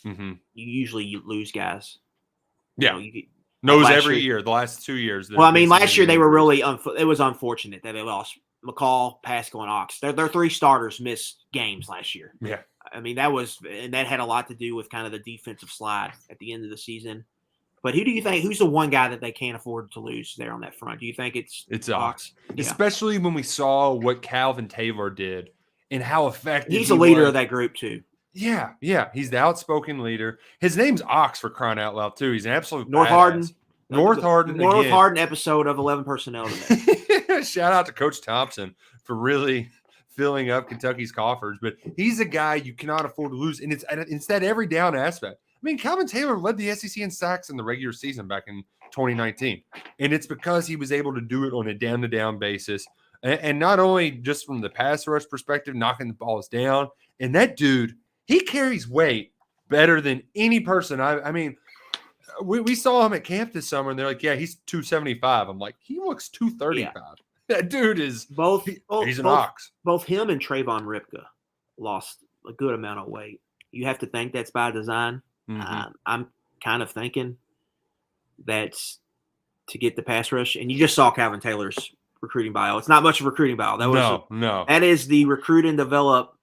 Mm-hmm. You lose guys. Yeah. Knows every year, the last 2 years. Well, I mean, last year they were really it was unfortunate that they lost McCall, Paschal, and Ox. Their 3 starters missed games last year. Yeah. I mean, that had a lot to do with kind of the defensive slide at the end of the season. But who do you think? Who's the one guy that they can't afford to lose there on that front? Do you think it's Ox? Especially when we saw what Calvin Taylor did and how effective he's a leader of that group too. Yeah. He's the outspoken leader. His name's Ox, for crying out loud, too. He's an absolute North badass. Hardin. North Hardin episode of 11 Personnel today. Shout out to Coach Thompson for really filling up Kentucky's coffers. But he's a guy you cannot afford to lose. And it's that every down aspect. I mean, Calvin Taylor led the SEC in sacks in the regular season back in 2019. And it's because he was able to do it on a down-to-down basis. And not only just from the pass rush perspective, knocking the balls down. And that dude, he carries weight better than any person. I mean, we saw him at camp this summer, and they're like, yeah, he's 275. I'm like, he looks 235. Yeah. That dude is he's an ox. Both him and Trayvon Ripka lost a good amount of weight. You have to think that's by design. Mm-hmm. I'm kind of thinking that's to get the pass rush. And you just saw Calvin Taylor's recruiting bio. It's not much of a recruiting bio. That is the recruit and develop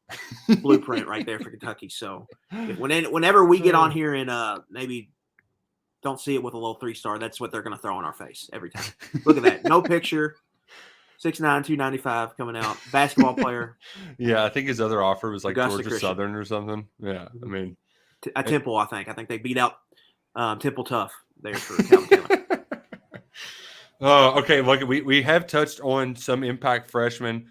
blueprint right there for Kentucky. So whenever we get on here and maybe don't see it with a low 3-star, that's what they're going to throw in our face every time. Look at that. No picture. 6'9", 295 coming out. Basketball player. Yeah, I think his other offer was like Augusta Georgia Christian. Southern or something. Yeah, I mean. Temple, I think. I think they beat out Temple Tough there for Calvin Taylor. Okay, look, we have touched on some impact freshmen.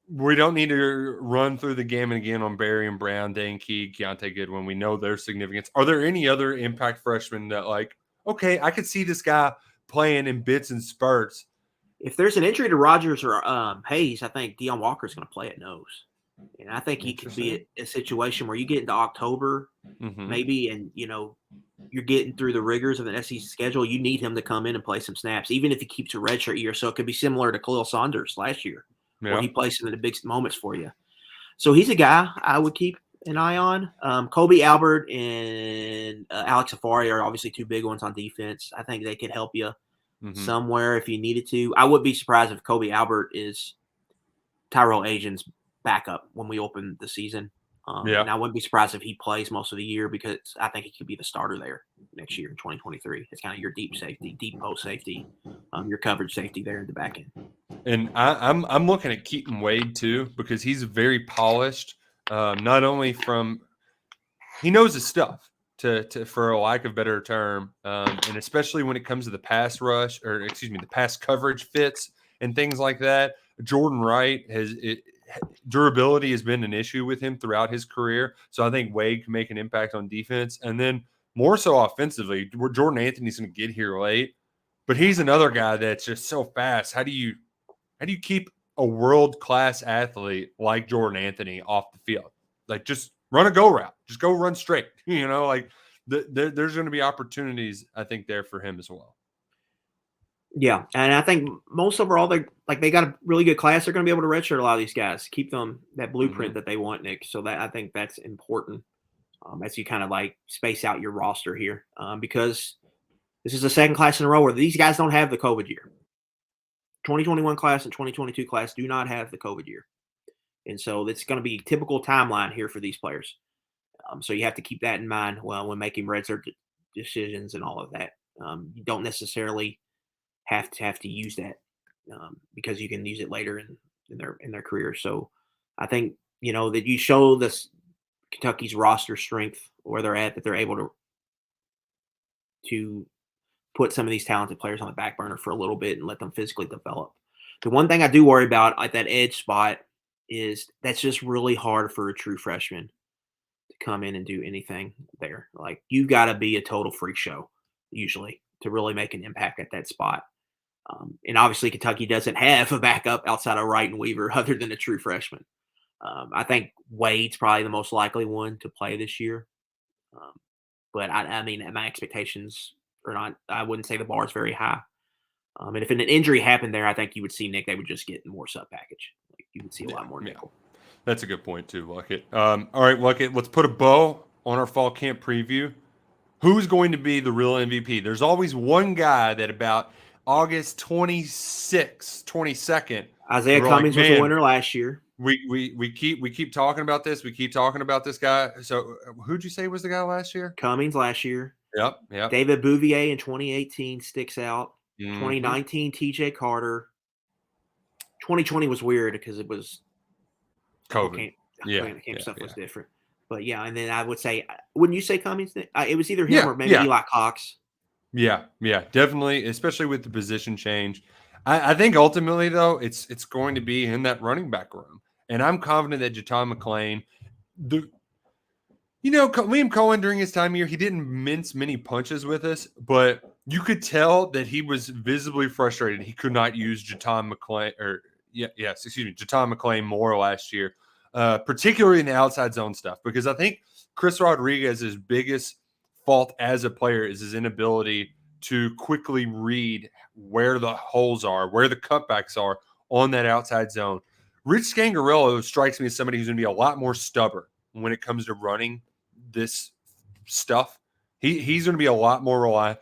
We don't need to run through the gamut again on Barry and Brown, Dane Key, Keontae Goodwin. We know their significance. Are there any other impact freshmen that, like, okay, I could see this guy playing in bits and spurts? If there's an injury to Rogers or Hayes, I think Deion Walker is going to play at nose. And I think he could be a situation where you get into October, maybe, and, you're getting through the rigors of an SEC schedule. You need him to come in and play some snaps, even if he keeps a redshirt year. So it could be similar to Khalil Saunders last year. Where he plays some of the big moments for you. So he's a guy I would keep an eye on. Kobe Albert and Alex Safari are obviously 2 big ones on defense. I think they could help you somewhere if you needed to. I would be surprised if Kobe Albert is Tyrell Asian's backup when we open the season. And I wouldn't be surprised if he plays most of the year because I think he could be the starter there next year in 2023. It's kind of your deep safety, deep post safety, your coverage safety there in the back end. And I'm looking at Keaton Wade too because he's very polished. Not only he knows his stuff to for a lack of better term, and especially when it comes to the pass rush the pass coverage fits and things like that. Jordan Wright durability has been an issue with him throughout his career. So I think Wade can make an impact on defense. And then more so offensively, Jordan Anthony's going to get here late, but he's another guy that's just so fast. How do you keep a world-class athlete like Jordan Anthony off the field? Like, just run a go route. Just go run straight. There's going to be opportunities, I think, there for him as well. Yeah, and I think most overall, they got a really good class. They're going to be able to redshirt a lot of these guys, keep them that blueprint that they want, Nick. So I think that's important as you kind of space out your roster here because this is the second class in a row where these guys don't have the COVID year. 2021 class and 2022 class do not have the COVID year. And so it's going to be typical timeline here for these players. So you have to keep that in mind when making redshirt decisions and all of that. You don't necessarily have to use that because you can use it later in their career. So I think, that you show this Kentucky's roster strength where they're at, that they're able to to put some of these talented players on the back burner for a little bit and let them physically develop. The one thing I do worry about at that edge spot is that's just really hard for a true freshman to come in and do anything there. Like, you got to be a total freak show usually to really make an impact at that spot. And obviously, Kentucky doesn't have a backup outside of Wright and Weaver other than a true freshman. I think Wade's probably the most likely one to play this year. But I mean, my expectations are not, I wouldn't say the bar is very high. And if an injury happened there, I think you would see Nick, they would just get more sub package. Like, you would see a lot more nickel. That's a good point too, Luckett. All right, Luckett, let's put a bow on our fall camp preview. Who's going to be the real MVP? There's always one guy that about August 26th, 22nd. Isaiah Cummings was the winner last year. We keep talking about this. We keep talking about this guy. So who'd you say was the guy last year? Cummings last year. Yep. David Bouvier in 2018 sticks out. 2019, TJ Carter. 2020 was weird because it was COVID. Camp stuff was different. But yeah, and then I would say, wouldn't you say Cummings? It was either him or maybe Eli Cox. Yeah, definitely, especially with the position change. I think ultimately, though, it's going to be in that running back room. And I'm confident that Jatan McClain, Liam Cohen during his time here, he didn't mince many punches with us, but you could tell that he was visibly frustrated. He could not use Jatan McClain more last year, particularly in the outside zone stuff, because I think Chris Rodriguez's biggest fault as a player is his inability to quickly read where the holes are, where the cutbacks are on that outside zone. Rich Scangarello strikes me as somebody who's going to be a lot more stubborn when it comes to running this stuff. He's going to be a lot more reliant.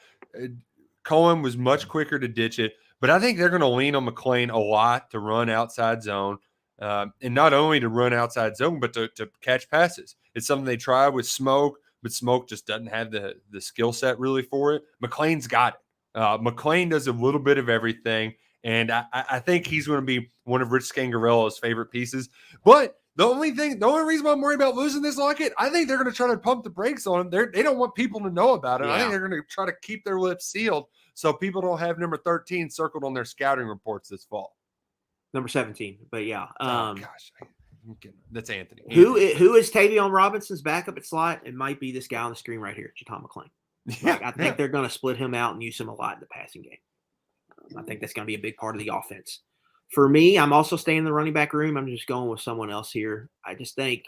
Cohen was much quicker to ditch it, but I think they're going to lean on McClain a lot to run outside zone, and not only to run outside zone, but to catch passes. It's something they try with Smoke, but Smoke just doesn't have the skill set really for it. McClain's got it. McClain does a little bit of everything, and I think he's going to be one of Rich Scangarello's favorite pieces. But the only reason why I'm worried about losing this Lockett, I think they're going to try to pump the brakes on him. They don't want people to know about it. Yeah. I think they're going to try to keep their lips sealed so people don't have number 13 circled on their scouting reports this fall. Number 17, but yeah. That's Anthony. Who is Tavion Robinson's backup at slot? It might be this guy on the screen right here, Jatan McClain. I think they're going to split him out and use him a lot in the passing game. I think that's going to be a big part of the offense. For me, I'm also staying in the running back room. I'm just going with someone else here. I just think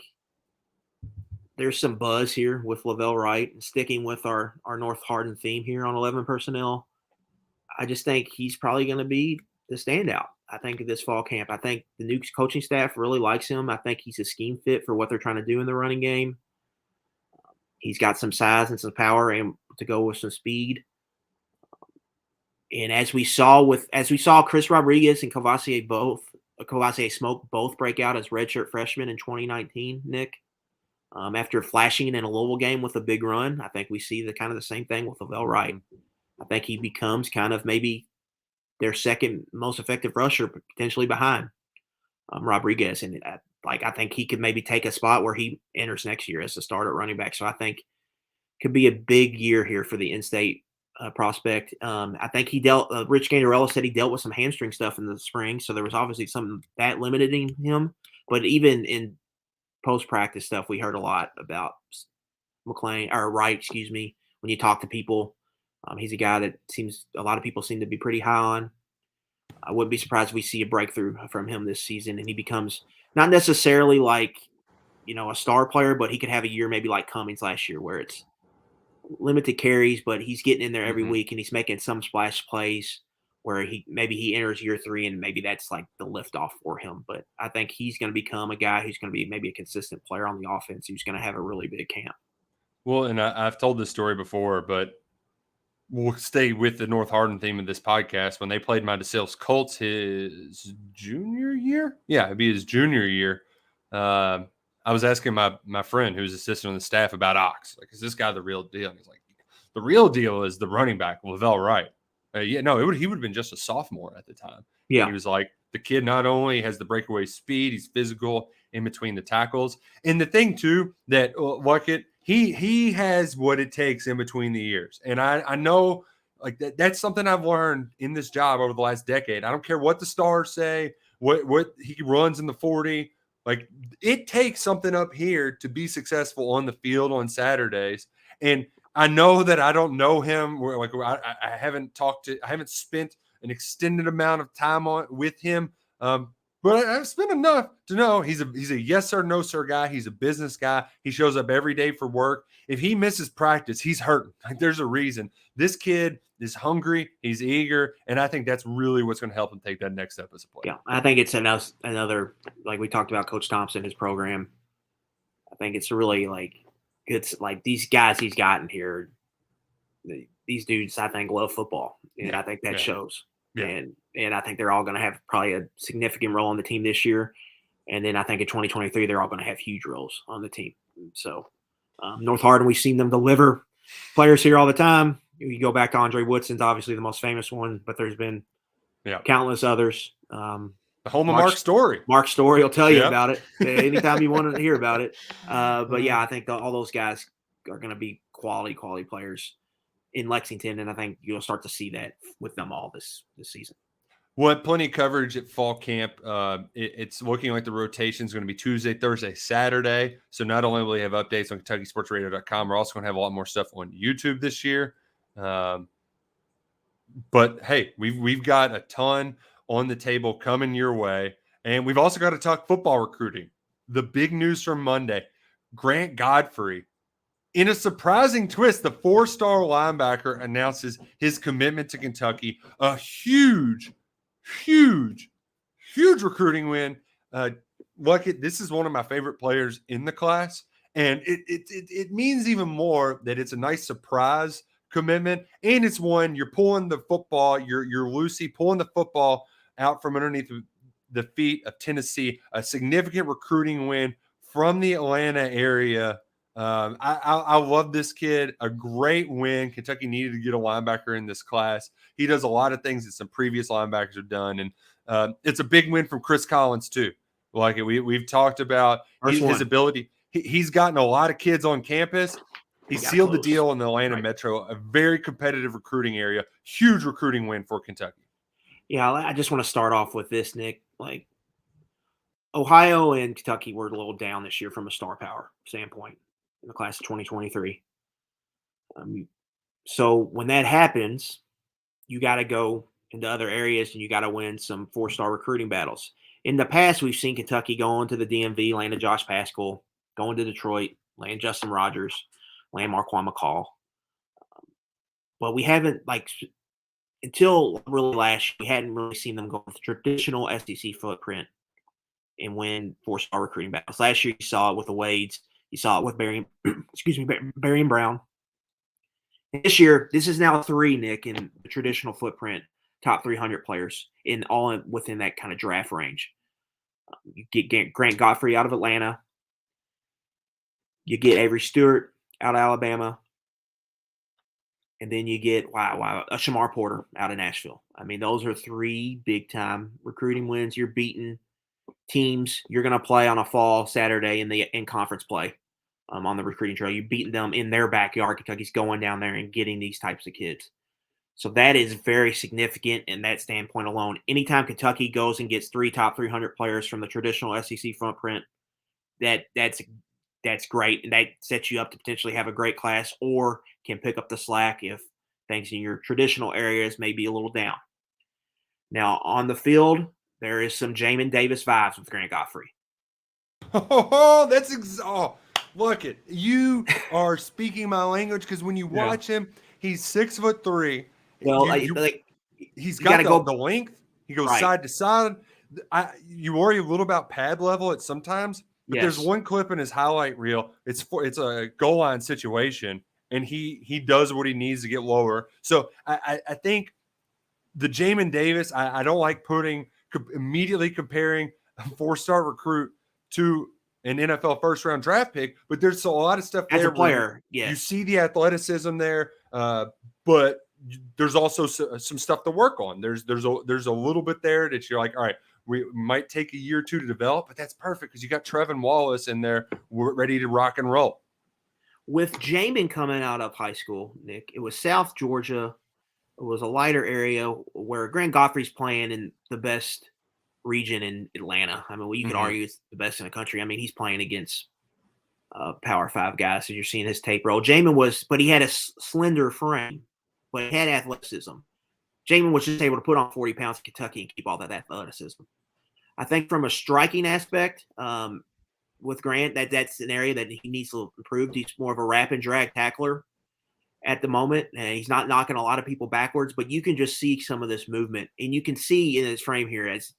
there's some buzz here with Lavelle Wright, and sticking with our North Hardin theme here on 11 personnel. I just think he's probably going to be the standout. I think of this fall camp. I think the new coaching staff really likes him. I think he's a scheme fit for what they're trying to do in the running game. He's got some size and some power and to go with some speed. And as we saw Chris Rodriguez and Kavasier Smoke both break out as redshirt freshmen in 2019, Nick, after flashing in a Louisville game with a big run, I think we see the same thing with Lavelle Wright. I think he becomes kind of maybe their second most effective rusher, potentially behind Rodriguez. And I think he could maybe take a spot where he enters next year as a starter running back. So I think could be a big year here for the in-state prospect. I think Rich Gandarella said he dealt with some hamstring stuff in the spring. So there was obviously something that limiting him. But even in post-practice stuff, we heard a lot about Wright, when you talk to people. He's a guy that a lot of people seem to be pretty high on. I wouldn't be surprised if we see a breakthrough from him this season, and he becomes not necessarily like, a star player, but he could have a year maybe like Cummings last year where it's limited carries, but he's getting in there every week and he's making some splash plays where he enters year 3 and maybe that's like the liftoff for him. But I think he's going to become a guy who's going to be maybe a consistent player on the offense who's going to have a really big camp. Well, and I've told this story before, but we'll stay with the North Hardin theme of this podcast. When they played my DeSales Colts his junior year, it'd be his junior year. I was asking my friend who's assistant on the staff about Ox. Like, is this guy the real deal? And he's like, the real deal is the running back, Lavelle Wright. He would have been just a sophomore at the time. Yeah. And he was like, the kid not only has the breakaway speed, he's physical in between the tackles. And the thing, too, that Luckett, he has what it takes in between the years. And I know like that's something I've learned in this job over the last decade. I don't care what the stars say, what he runs in the 40. Like it takes something up here to be successful on the field on Saturdays. And I know that I don't know him. Like I haven't spent an extended amount of time with him. But I've spent enough to know he's a yes sir, no sir guy. He's a business guy. He shows up every day for work. If he misses practice, he's hurting. Like there's a reason. This kid is hungry. He's eager, and I think that's really what's going to help him take that next step as a player. Yeah, I think it's another like we talked about Coach Thompson, his program. I think it's really it's like these guys he's gotten here. These dudes, I think, love football, and I think that shows. Yeah. And I think they're all going to have probably a significant role on the team this year. And then I think in 2023, they're all going to have huge roles on the team. So North Hardin, we've seen them deliver players here all the time. You go back to Andre Woodson's obviously the most famous one, but there's been countless others. The home of Mark Story. Mark Story will tell you about it anytime you want to hear about it. But yeah, I think all those guys are going to be quality players in Lexington, and I think you'll start to see that with them all this season. Well, plenty of coverage at fall camp. It's looking like the rotation is going to be Tuesday, Thursday, Saturday. So not only will we have updates on KentuckySportsRadio.com, we're also going to have a lot more stuff on YouTube this year. But hey, we've got a ton on the table coming your way, and we've also got to talk football recruiting. The big news from Monday: Grant Godfrey. In a surprising twist, the 4-star linebacker announces his commitment to Kentucky. A huge recruiting win. This is one of my favorite players in the class, and it means even more that it's a nice surprise commitment, and it's one you're pulling the football, you're Lucy pulling the football out from underneath the feet of Tennessee. A significant recruiting win from the Atlanta area. I love this kid. A great win. Kentucky needed to get a linebacker in this class. He does a lot of things that some previous linebackers have done, and it's a big win from Chris Collins too. Like we've talked about his ability. He's gotten a lot of kids on campus. He sealed the deal in the Atlanta Metro, a very competitive recruiting area. Huge recruiting win for Kentucky. Yeah, I just want to start off with this, Nick. Like Ohio and Kentucky were a little down this year from a star power standpoint in the class of 2023. So when that happens, you got to go into other areas and you got to win some 4-star recruiting battles. In the past, we've seen Kentucky going to the DMV, landing Josh Paschal, going to Detroit, landing Justin Rogers, land Marquand McCall. But we haven't, until really last year, we hadn't really seen them go with the traditional SEC footprint and win 4-star recruiting battles. Last year, you saw it with the Wades. You saw it with Barry and Brown. And this year, this is now 3, Nick, in the traditional footprint, top 300 players within that kind of draft range. You get Grant Godfrey out of Atlanta. You get Avery Stewart out of Alabama. And then you get, a Shamar Porter out of Nashville. I mean, those are 3 big-time recruiting wins. You're beating teams you're going to play on a fall Saturday in conference play on the recruiting trail. You're beating them in their backyard. Kentucky's going down there and getting these types of kids. So that is very significant in that standpoint alone. Anytime Kentucky goes and gets 3 top 300 players from the traditional SEC footprint, that's great. And that sets you up to potentially have a great class or can pick up the slack if things in your traditional areas may be a little down. Now, on the field, there is some Jamin Davis vibes with Grant Godfrey. Oh, look it. You are speaking my language because when you watch him, he's 6'3". Well, he's got the length. He goes side to side. You worry a little about pad level at sometimes, but there's one clip in his highlight reel. It's a goal line situation, and he does what he needs to get lower. So I think the Jamin Davis, I don't like immediately comparing a 4-star recruit to an NFL first-round draft pick, but there's a lot of stuff there. As a player, you see the athleticism there, but there's also some stuff to work on. There's a little bit there that you're like, all right, we might take a year or 2 to develop, but that's perfect because you got Trevin Wallace in there ready to rock and roll. With Jamin coming out of high school, Nick, it was South Georgia. It was a lighter area where Grant Godfrey's playing in the best region in Atlanta. I mean, well, you could argue it's the best in the country. I mean, he's playing against Power 5 guys, so you're seeing his tape roll. Jamin was, but he had a slender frame, but he had athleticism. Jamin was just able to put on 40 pounds in Kentucky and keep all that athleticism. I think from a striking aspect, with Grant, that's an area that he needs to improve. He's more of a wrap and drag tackler at the moment, and he's not knocking a lot of people backwards, but you can just see some of this movement, and you can see in his frame here as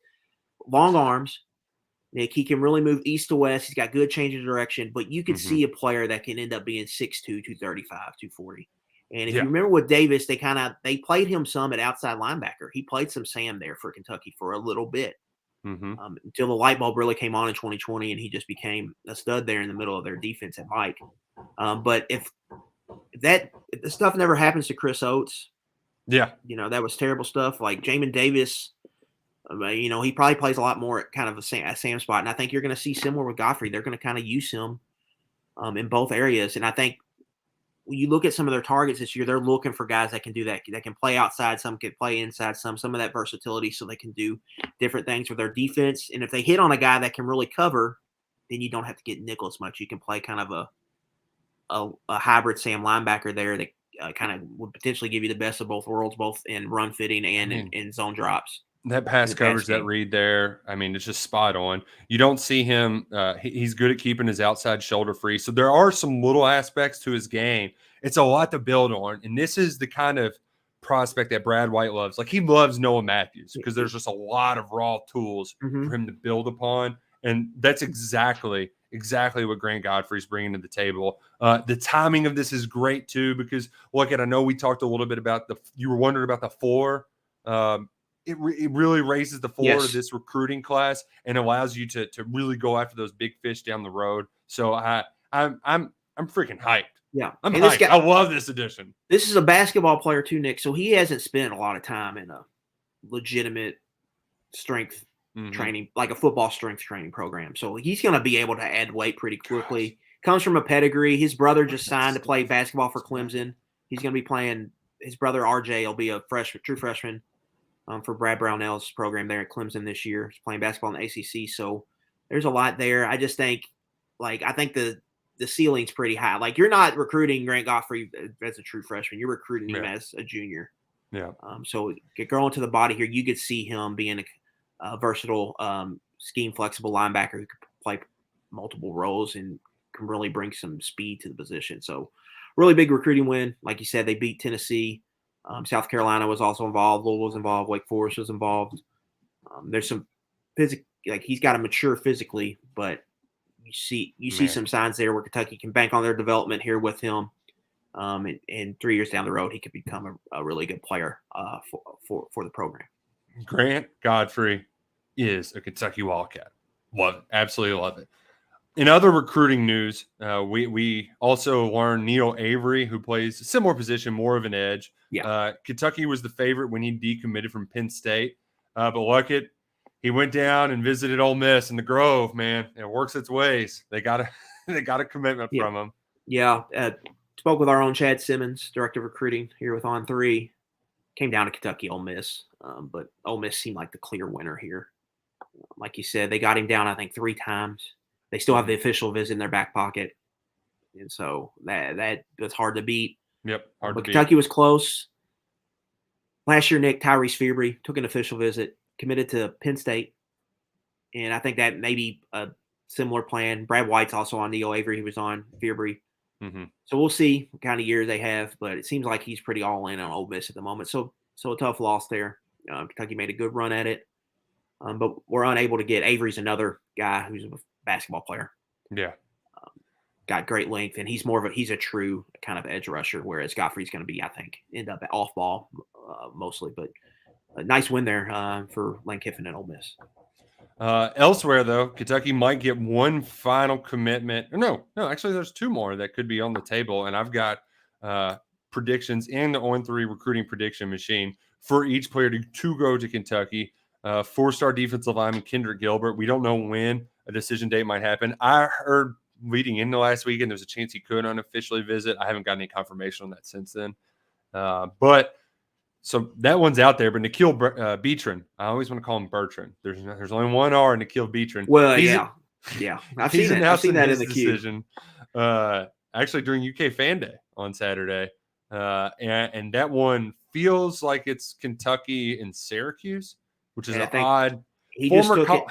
long arms. Nick, he can really move east to west. He's got good change of direction, but you can see a player that can end up being 6'2", 235, 240. And if you remember with Davis, they played him some at outside linebacker. He played some Sam there for Kentucky for a little bit. Until the light bulb really came on in 2020, and he just became a stud there in the middle of their defense at Mike. But if the stuff never happens to Chris Oates, that was terrible stuff. Like Jamin Davis, he probably plays a lot more at kind of a Sam spot, and I think you're going to see similar with Godfrey. They're going to kind of use him in both areas, and I think when you look at some of their targets this year, they're looking for guys that can do that. That can play outside, some can play inside, some of that versatility, so they can do different things with their defense. And if they hit on a guy that can really cover, then you don't have to get nickel as much. You can play kind of a hybrid Sam linebacker there that kind of would potentially give you the best of both worlds, both in run fitting and in zone drops. That pass coverage, that read there, I mean, it's just spot on. You don't see him. He's good at keeping his outside shoulder free. So there are some little aspects to his game. It's a lot to build on. And this is the kind of prospect that Brad White loves. Like, he loves Noah Matthews because there's just a lot of raw tools for him to build upon. And that's exactly what Grant Godfrey's bringing to the table. The timing of this is great, too, because, look, I know we talked a little bit about you were wondering about the floor. It really raises the floor of this recruiting class and allows you to really go after those big fish down the road. So I'm freaking hyped. Yeah, I'm hyped. I love this edition. This is a basketball player too, Nick. So he hasn't spent a lot of time in a legitimate strength training, like a football strength training program. So he's going to be able to add weight pretty quickly. Comes from a pedigree. His brother just signed to play basketball for Clemson. He's going to be playing. His brother RJ will be a true freshman. For Brad Brownell's program there at Clemson this year. He's playing basketball in the ACC, so there's a lot there. I just think, I think the ceiling's pretty high. Like, you're not recruiting Grant Godfrey as a true freshman. You're recruiting him as a junior. Yeah. So get going to the body here. You could see him being a versatile, scheme-flexible linebacker who could play multiple roles and can really bring some speed to the position. So really big recruiting win. Like you said, they beat Tennessee. South Carolina was also involved. Louisville was involved. Wake Forest was involved. There's some he's got to mature physically, but you see some signs there where Kentucky can bank on their development here with him. And 3 years down the road, he could become a really good player for the program. Grant Godfrey is a Kentucky Wildcat. Love it. Absolutely love it. In other recruiting news, we also learned Neil Avery, who plays a similar position, more of an edge. Yeah. Kentucky was the favorite when he decommitted from Penn State. But look he went down and visited Ole Miss in the Grove, man. It works its ways. They got a commitment from him. Yeah. Spoke with our own Chad Simmons, director of recruiting here with On3. Came down to Kentucky, Ole Miss. But Ole Miss seemed like the clear winner here. Like you said, they got him down, I think, 3 times. They still have the official visit in their back pocket. And so that's hard to beat. Yep, hard but to Kentucky beat. Was close. Last year, Nick, Tyrese Fearbry took an official visit, committed to Penn State. And I think that may be a similar plan. Brad White's also on Neil Avery. He was on Fearbry. So we'll see what kind of year they have. But it seems like he's pretty all in on Ole Miss at the moment. So a tough loss there. Kentucky made a good run at it. But we're unable to get Avery's another guy who's a basketball player. Yeah. Got great length, and he's a true kind of edge rusher, whereas Godfrey's going to be, I think, end up off ball mostly. But a nice win there for Lane Kiffin and Ole Miss. Elsewhere, though, Kentucky might get one final commitment. No, actually, there's 2 more that could be on the table, and I've got predictions in the On3 recruiting prediction machine for each player to go to Kentucky. 4-star defensive lineman Kendrick Gilbert. We don't know when a decision date might happen. I heard leading into last weekend, there's a chance he could unofficially visit. I haven't got any confirmation on that since then. But so that one's out there. But Nikhil Beatron, I always want to call him Bertrand. There's only one R in Nikhil Beatron. Well, yeah. I've seen that in the decision. Actually, during UK Fan Day on Saturday, and that one feels like it's Kentucky and Syracuse, which is an odd. He just took it.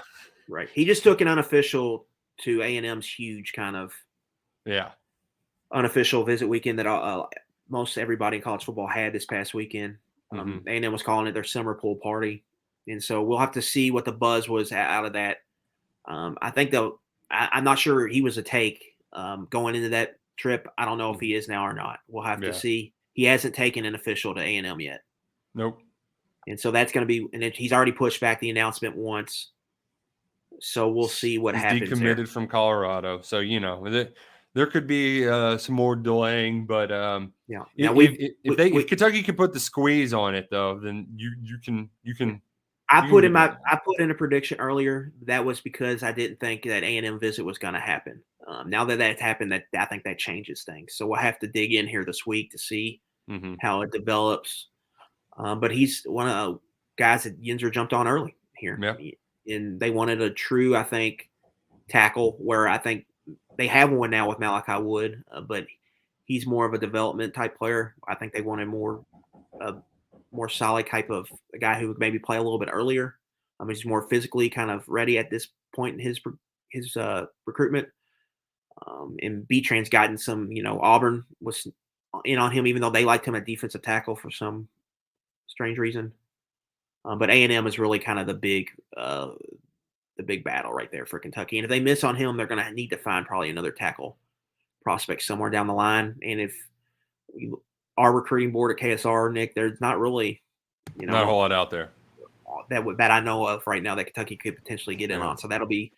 Right. He just took an unofficial to A&M's huge kind of unofficial visit weekend that most everybody in college football had this past weekend. A&M was calling it their summer pool party, and so we'll have to see what the buzz was out of that. I think I'm not sure he was a take going into that trip. I don't know if he is now or not. We'll have to see. He hasn't taken an official to A&M yet. Nope. And so that's going to be, and he's already pushed back the announcement once. So we'll see what happens. Decommitted from Colorado, so there could be some more delaying, but if Kentucky can put the squeeze on it, though, then you can. I put in a prediction earlier. That was because I didn't think that A&M visit was going to happen. Now that that's happened, I think that changes things. So we'll have to dig in here this week to see how it develops. But he's one of the guys that Yinzer jumped on early here. Yep. And they wanted a true, I think, tackle where I think they have one now with Malachi Wood, but he's more of a development type player. I think they wanted more solid type of a guy who would maybe play a little bit earlier. He's more physically kind of ready at this point in his recruitment. And B-Tran's gotten some, Auburn was in on him, even though they liked him at defensive tackle for some strange reason. But A&M is really kind of the big battle right there for Kentucky. And if they miss on him, they're going to need to find probably another tackle prospect somewhere down the line. And if our recruiting board at KSR, Nick, there's not really, not a whole lot out there that I know of right now that Kentucky could potentially get in on. So that'll be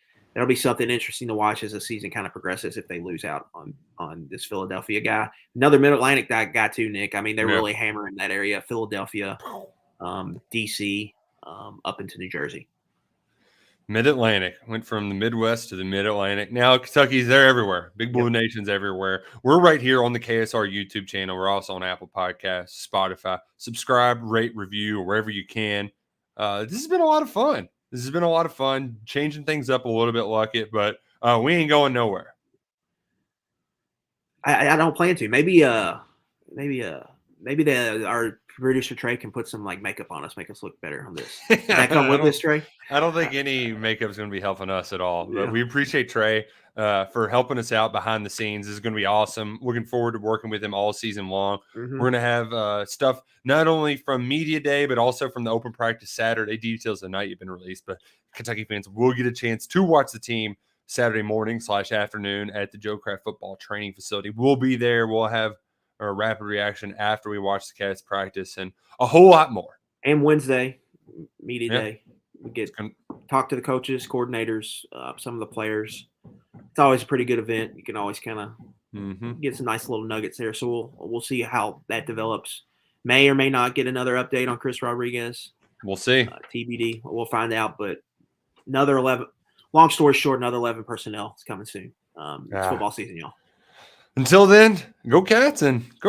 something interesting to watch as the season kind of progresses if they lose out on this Philadelphia guy. Another Mid-Atlantic guy too, Nick. I mean, they're really hammering that area, Philadelphia, DC, up into New Jersey. Mid-Atlantic went from the Midwest to the Mid-Atlantic. Now Kentucky's there everywhere. Big Blue Nation's everywhere. We're right here on the KSR YouTube channel. We're also on Apple Podcasts, Spotify. Subscribe, rate, review, wherever you can. This has been a lot of fun. Changing things up a little bit, like it, but we ain't going nowhere. I don't plan to. Maybe our producer Trey can put some makeup on us, make us look better on this. Does that come with this, Trey? I don't think any makeup is going to be helping us at all. But we appreciate Trey for helping us out behind the scenes. This is going to be awesome. Looking forward to working with him all season long. We're going to have stuff not only from Media Day, but also from the open practice Saturday. Details of the night have been released, but Kentucky fans will get a chance to watch the team Saturday morning/afternoon at the Joe Kraft football training facility. We'll be there. We'll have a rapid reaction after we watch the Cats practice and a whole lot more. And Wednesday, Media Day, we get talk to the coaches, coordinators, some of the players. It's always a pretty good event. You can always kind of get some nice little nuggets there. So we'll see how that develops. May or may not get another update on Chris Rodriguez. We'll see. TBD. We'll find out. But another 11. Long story short, another 11 personnel is coming soon. It's football season, y'all. Until then, go Cats and go.